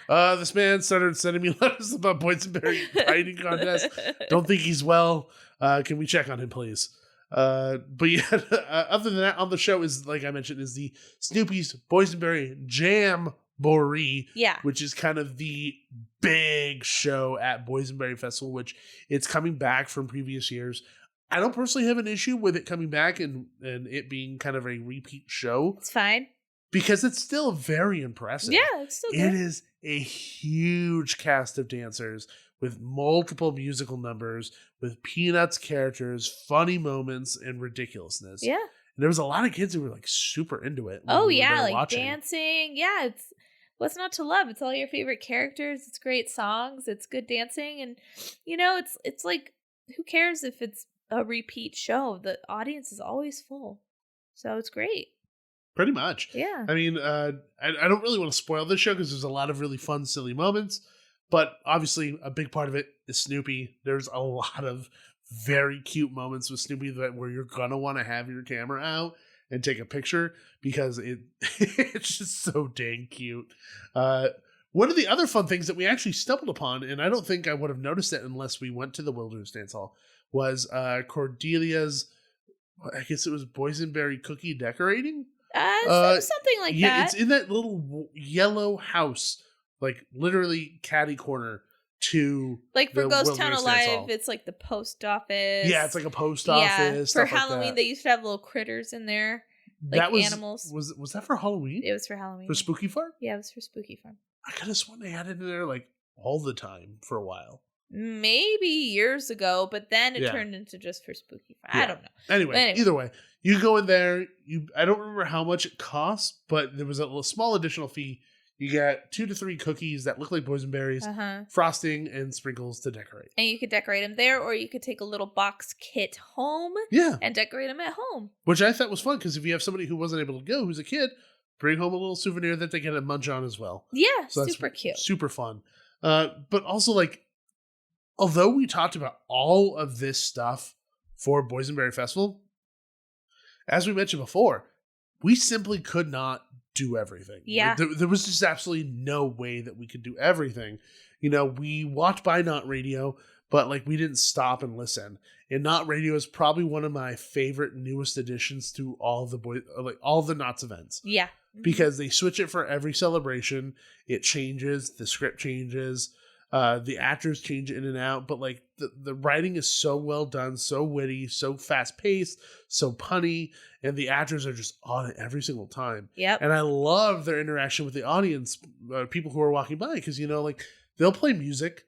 This man started sending me letters about Boysenberry Pie eating contest. Don't think he's well. Can we check on him, please? But yeah, other than that, on the show is, like I mentioned, is the Snoopy's Boysenberry Jamboree, which is kind of the big show at Boysenberry Festival, which it's coming back from previous years. I don't personally have an issue with it coming back and it being kind of a repeat show. It's fine. Because it's still very impressive. Yeah, it's still good. It is a huge cast of dancers with multiple musical numbers, with Peanuts characters, funny moments, and ridiculousness. Yeah. And there was a lot of kids who were like super into it. Oh, yeah, like watching. Dancing. Yeah, it's what's not to love? It's all your favorite characters. It's great songs. It's good dancing. And, you know, it's like, who cares if it's a repeat show? The audience is always full. So it's great. Pretty much. Yeah. I mean, I don't really want to spoil this show because there's a lot of really fun, silly moments. But obviously, a big part of it is Snoopy. There's a lot of very cute moments with Snoopy where you're going to want to have your camera out and take a picture because it's just so dang cute. One of the other fun things that we actually stumbled upon, and I don't think I would have noticed it unless we went to the Wilderness Dance Hall, was Cordelia's, I guess it was Boysenberry cookie decorating? Something like that. It's in that little yellow house, like literally catty corner to like for Ghost Town Alive. It's like the post office. Yeah, it's like a post office. For Halloween, like they used to have little critters in there, like that was, animals. Was that for Halloween? It was for Halloween. For Spooky Farm? Yeah, it was for Spooky Farm. I could have sworn they had it in there like all the time for a while. Maybe years ago, but then it turned into just for Spooky Farm. I don't know. Anyway, either way, you go in there. I don't remember how much it costs, but there was a little small additional fee. You got 2 to 3 cookies that look like boysenberries, frosting, and sprinkles to decorate. And you could decorate them there, or you could take a little box kit home and decorate them at home. Which I thought was fun, because if you have somebody who wasn't able to go, who's a kid, bring home a little souvenir that they can munch on as well. Yeah, so super cute. Super fun. But also, like, although we talked about all of this stuff for Boysenberry Festival, as we mentioned before, we simply could not do everything. Yeah. Like, there was just absolutely no way that we could do everything. You know, we walked by Knott Radio, but like we didn't stop and listen. And Knott Radio is probably one of my favorite newest additions to all the Knott's events. Yeah. Because they switch it for every celebration. It changes, the script changes, the actors change in and out, but like the writing is so well done, so witty, so fast paced, so punny, and the actors are just on it every single time. Yep. And I love their interaction with the audience, people who are walking by, because, you know, like they'll play music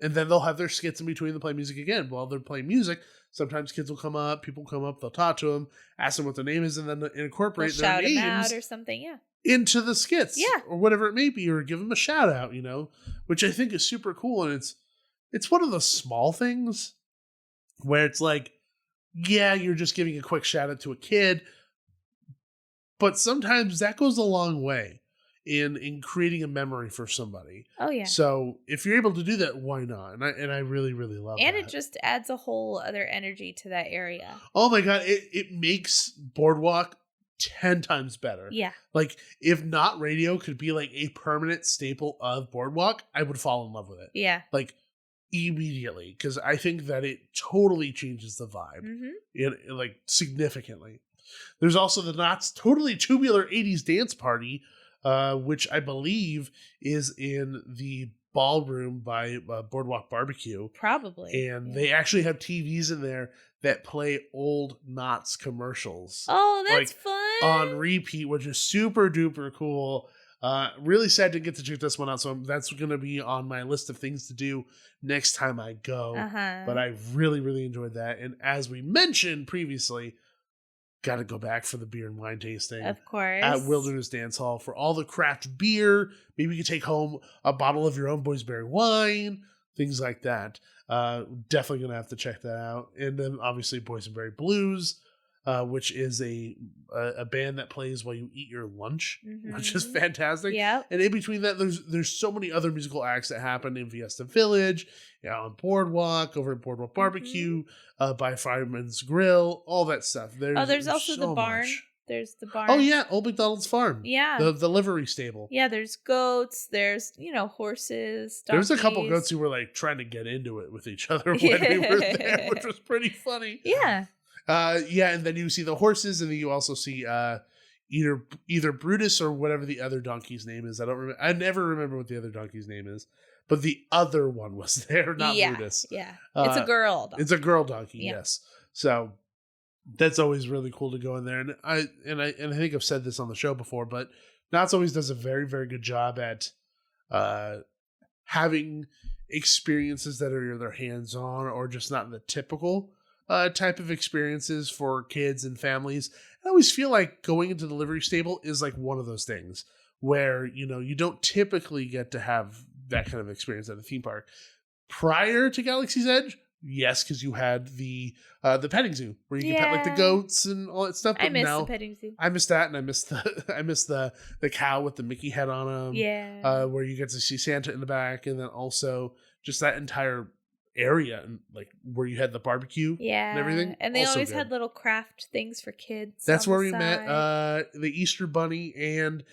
and then they'll have their skits in between to play music again. While they're playing music, sometimes kids will come up, people come up, they'll talk to them, ask them what their name is, and then incorporate they'll their shout names them out or something, into the skits, Yeah. or whatever it may be, or give them a shout out, you know, which I think is super cool. And it's one of those small things where it's like, yeah, you're just giving a quick shout out to a kid, but sometimes that goes a long way in creating a memory for somebody. Oh yeah. So if you're able to do that, why not? And I really, really love and that. it just adds a whole other energy to that area. Oh my God. It makes Boardwalk 10 times better. Yeah. Like, if Knott Radio could be like a permanent staple of Boardwalk, I would fall in love with it. Yeah. Like, immediately, because I think that it totally changes the vibe. Like, significantly. There's also the Knott's totally tubular 80s dance party, which I believe is in the ballroom by Boardwalk Barbecue. Probably. And they actually have TVs in there that play old Knott's commercials. Oh, that's like, fun. On repeat, which is super duper cool. Really sad to get to check this one out, so that's going to be on my list of things to do next time I go. But I really, really enjoyed that. And as we mentioned previously, got to go back for the beer and wine tasting. Of course. At Wilderness Dance Hall for all the craft beer. Maybe you can take home a bottle of your own Boysenberry wine, things like that. Definitely going to have to check that out. And then obviously Boysenberry Blues, which is a band that plays while you eat your lunch, which is fantastic. Yeah. And in between that, there's so many other musical acts that happen in Fiesta Village, on Boardwalk, over at Boardwalk Barbecue, by Fireman's Grill, all that stuff. There's also so the barn. much. There's the barn. Oh yeah, Old McDonald's Farm. Yeah. The livery stable. Yeah, there's goats, there's, horses, donkeys. There was a couple goats who were like trying to get into it with each other when we were there, which was pretty funny. Yeah. Yeah, and then you see the horses, and then you also see either Brutus or whatever the other donkey's name is. I never remember what the other donkey's name is, but the other one was there, not Brutus. Yeah, it's a girl donkey. It's a girl donkey, yes. So that's always really cool to go in there, and I think I've said this on the show before, but Knott's always does a very, very good job at having experiences that are either hands-on or just not in the typical type of experiences for kids and families. I always feel like going into the livery stable is like one of those things where, you don't typically get to have that kind of experience at a theme park. Prior to Galaxy's Edge, yes, because you had the petting zoo where you could pet like the goats and all that stuff. But I miss the petting zoo. I missed that, and I missed the cow with the Mickey head on him. Yeah. Where you get to see Santa in the back, and then also just that entire area, and like where you had the barbecue and everything. And they also always good. had little craft things for kids. That's where we side. met the Easter Bunny and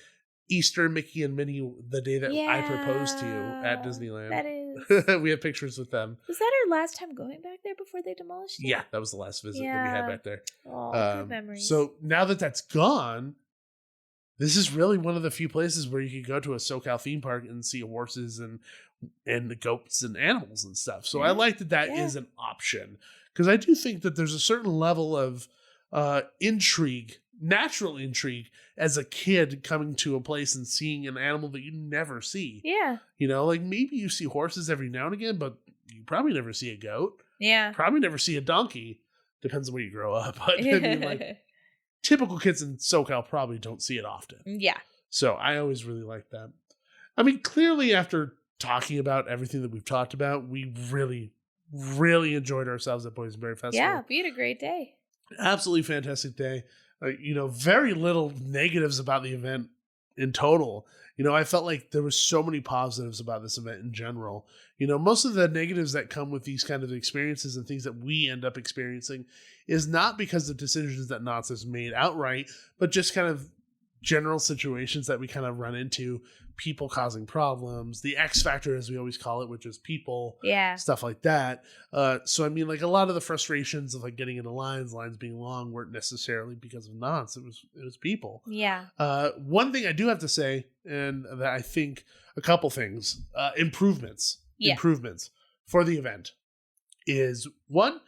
Easter Mickey and Minnie the day that I proposed to you at Disneyland. That is. We have pictures with them. Was that our last time going back there before they demolished it? Yeah, that was the last visit that we had back there. Oh, good memories. So now that that's gone, this is really one of the few places where you could go to a SoCal theme park and see horses and the goats and animals and stuff. So I like that is an option, because I do think that there's a certain level of intrigue, natural intrigue, as a kid coming to a place and seeing an animal that you never see. Yeah. Like maybe you see horses every now and again, but you probably never see a goat. Yeah. Probably never see a donkey. Depends on where you grow up. But I mean, like, typical kids in SoCal probably don't see it often. Yeah. So I always really like that. I mean, clearly after talking about everything that we've talked about, we really, really enjoyed ourselves at Boysenberry Festival. Yeah, we had a great day. Absolutely fantastic day. Very little negatives about the event in total. I felt like there was so many positives about this event in general. Most of the negatives that come with these kind of experiences and things that we end up experiencing is not because of decisions that Knott has made outright, but just kind of general situations that we kind of run into, people causing problems, the X factor, as we always call it, which is people, stuff like that. So I mean, like, a lot of the frustrations of like getting into lines being long weren't necessarily because of Knott. It was people. Yeah. One thing I do have to say, and that I think a couple things, improvements for the event is one.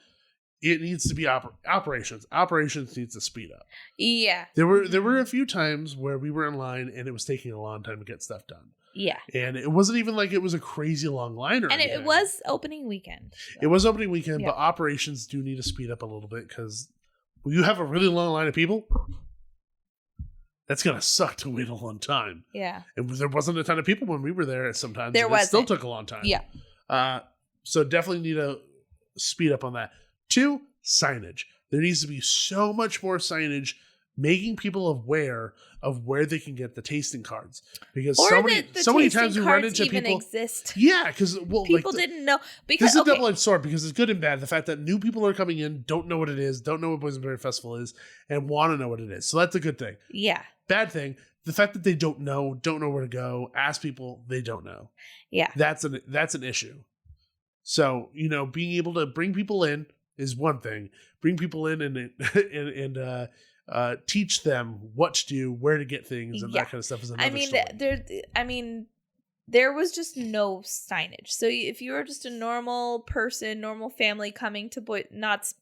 It needs to be operations. Operations needs to speed up. Yeah. There were a few times where we were in line and it was taking a long time to get stuff done. Yeah. And it wasn't even like it was a crazy long line or anything. And it was opening weekend. So. It was opening weekend, but operations do need to speed up a little bit because when you have a really long line of people, that's going to suck to wait a long time. Yeah. And there wasn't a ton of people when we were there sometimes. It still took a long time. Yeah. So definitely need to speed up on that. 2, signage. There needs to be so much more signage making people aware of where they can get the tasting cards. Because so many times we run into people exist. Yeah, because people didn't know. Because this is a double-edged sword because it's good and bad. The fact that new people are coming in, don't know what it is, don't know what Boysenberry Festival is, and want to know what it is. So that's a good thing. Yeah. Bad thing, the fact that they don't know where to go, ask people, they don't know. Yeah. That's an issue. So, being able to bring people in is one thing. Bring people in and teach them what to do, where to get things, and that kind of stuff is another story. There was just no signage. So if you were just a normal person, normal family coming to Knott's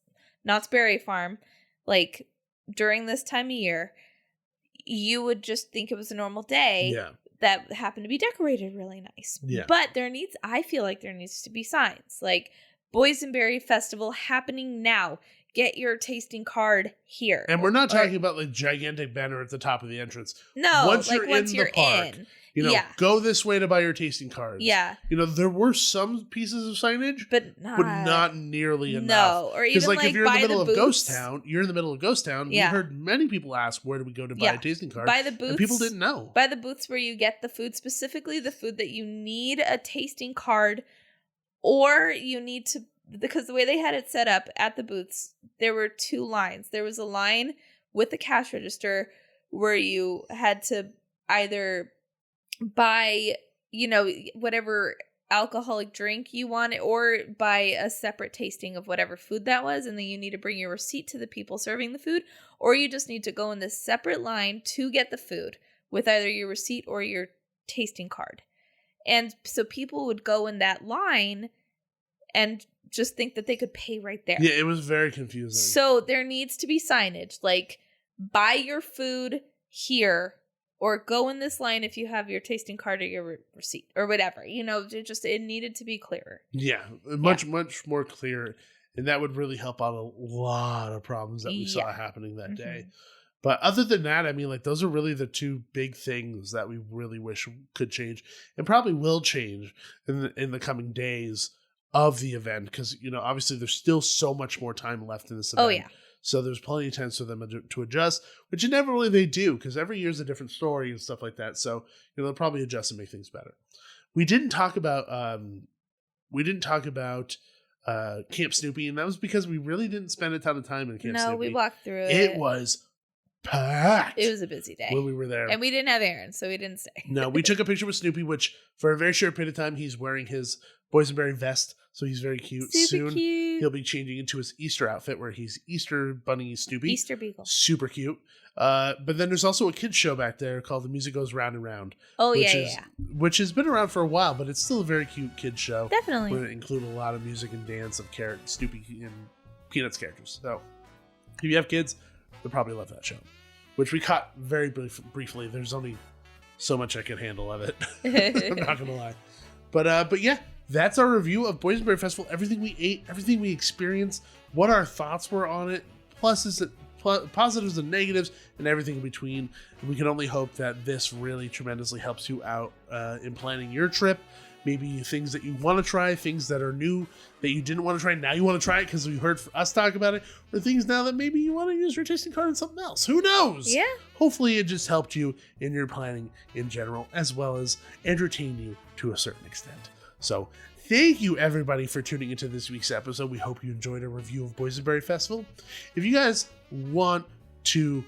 Berry Farm, like during this time of year, you would just think it was a normal day that happened to be decorated really nice. Yeah. But I feel like there needs to be signs like Boysenberry Festival happening now. Get your tasting card here. And we're not talking about like gigantic banner at the top of the entrance. No, once you're in the park, go this way to buy your tasting cards. Yeah. There were some pieces of signage, but not nearly enough. No, or even like if you're in the middle of booths. Ghost Town, we heard many people ask, where do we go to buy a tasting card? By the booths. And people didn't know. By the booths where you get the food, specifically the food that you need a tasting card, or you need to, because the way they had it set up at the booths, there were 2 lines. There was a line with the cash register where you had to either buy, whatever alcoholic drink you wanted, or buy a separate tasting of whatever food that was, and then you need to bring your receipt to the people serving the food, or you just need to go in this separate line to get the food with either your receipt or your tasting card. And so people would go in that line and just think that they could pay right there. Yeah, it was very confusing. So there needs to be signage like, buy your food here, or go in this line if you have your tasting card or your receipt or whatever. It needed to be clearer. Yeah, much more clear. And that would really help out a lot of problems that we saw happening that day. But other than that, those are really the 2 big things that we really wish could change, and probably will change in the coming days of the event, because obviously there's still so much more time left in this event. Oh yeah. So there's plenty of time for them to adjust, which inevitably they do, because every year is a different story and stuff like that. So they'll probably adjust and make things better. We didn't talk about Camp Snoopy, and that was because we really didn't spend a ton of time in Camp Snoopy. No, we walked through it. It was packed. It was a busy day when we were there, and we didn't have Aaron, so we didn't stay. No, we took a picture with Snoopy, which for a very short period of time he's wearing his Boysenberry vest, so he's very cute. Super Soon cute. He'll be changing into his Easter outfit where he's Easter Bunny Snoopy. Easter Beagle. Super cute. But then there's also a kids show back there called The Music Goes Round and Round. Oh, which has been around for a while, but it's still a very cute kids show. Definitely. Where it include a lot of music and dance of Snoopy and Peanuts characters. So if you have kids, they'll probably love that show. Which we caught very briefly. There's only so much I can handle of it. I'm not going to lie. But yeah, that's our review of Boysenberry Festival. Everything we ate, everything we experienced, what our thoughts were on it, pluses positives and negatives and everything in between. And we can only hope that this really tremendously helps you out in planning your trip. Maybe things that you want to try, things that are new that you didn't want to try, now you want to try it because we heard us talk about it, or things now that maybe you want to use your tasting card on something else. Who knows? Yeah. Hopefully it just helped you in your planning in general, as well as entertain you to a certain extent. So thank you everybody for tuning into this week's episode. We hope you enjoyed a review of Boysenberry Festival. If you guys want to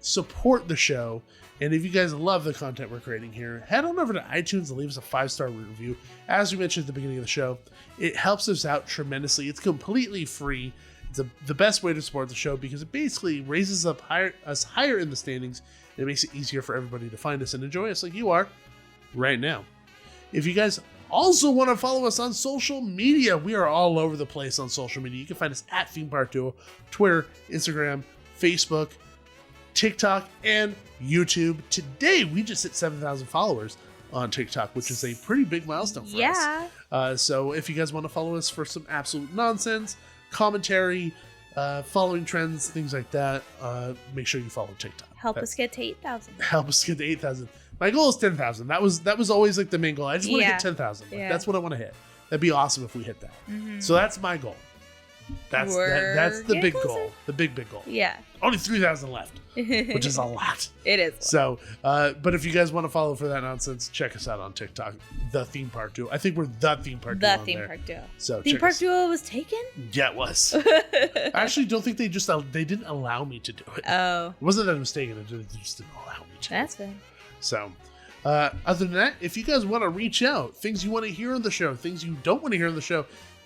support the show, and if you guys love the content we're creating here, head on over to iTunes and leave us a 5-star review. As we mentioned at the beginning of the show, it helps us out tremendously. It's completely free. It's the best way to support the show because it basically raises us higher in the standings. And it makes it easier for everybody to find us and enjoy us like you are right now. If you guys also want to follow us on social media, we are all over the place on social media. You can find us at Theme Park Duo, Twitter, Instagram, Facebook, TikTok, and YouTube. Today, we just hit 7,000 followers on TikTok, which is a pretty big milestone for us. So if you guys want to follow us for some absolute nonsense, commentary, following trends, things like that, make sure you follow TikTok. Help us get to 8,000. Help us get to 8,000. My goal is 10,000. That was always like the main goal. I just want to get 10,000. That's what I want to hit. That'd be awesome if we hit that. Mm-hmm. So that's my goal. That's the big goal. The big goal. Yeah. Only 3,000 left, which is a lot. It is. So, but if you guys want to follow for that nonsense, check us out on TikTok. The Theme Park Duo. I think we're the Theme Park Duo. The Theme Park Duo. So Theme Park Duo was taken? Yeah, it was. I actually don't think they didn't allow me to do it. Oh. It wasn't that I was mistaken. They just didn't allow me to. That's good. So, other than that, if you guys want to reach out, things you want to hear on the show, things you don't want to hear on the show,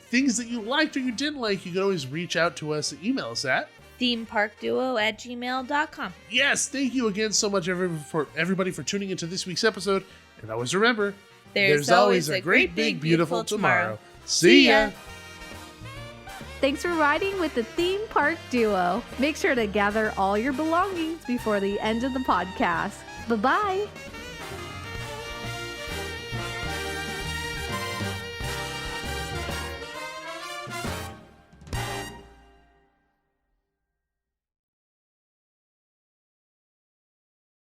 things that you liked or you didn't like, you can always reach out to us and email us at themeparkduo@gmail.com. Yes, thank you again so much everybody for tuning into this week's episode. And always remember, there's always a great, big, beautiful tomorrow. See ya! Thanks for riding with the Theme Park Duo. Make sure to gather all your belongings before the end of the podcast. Bye-bye.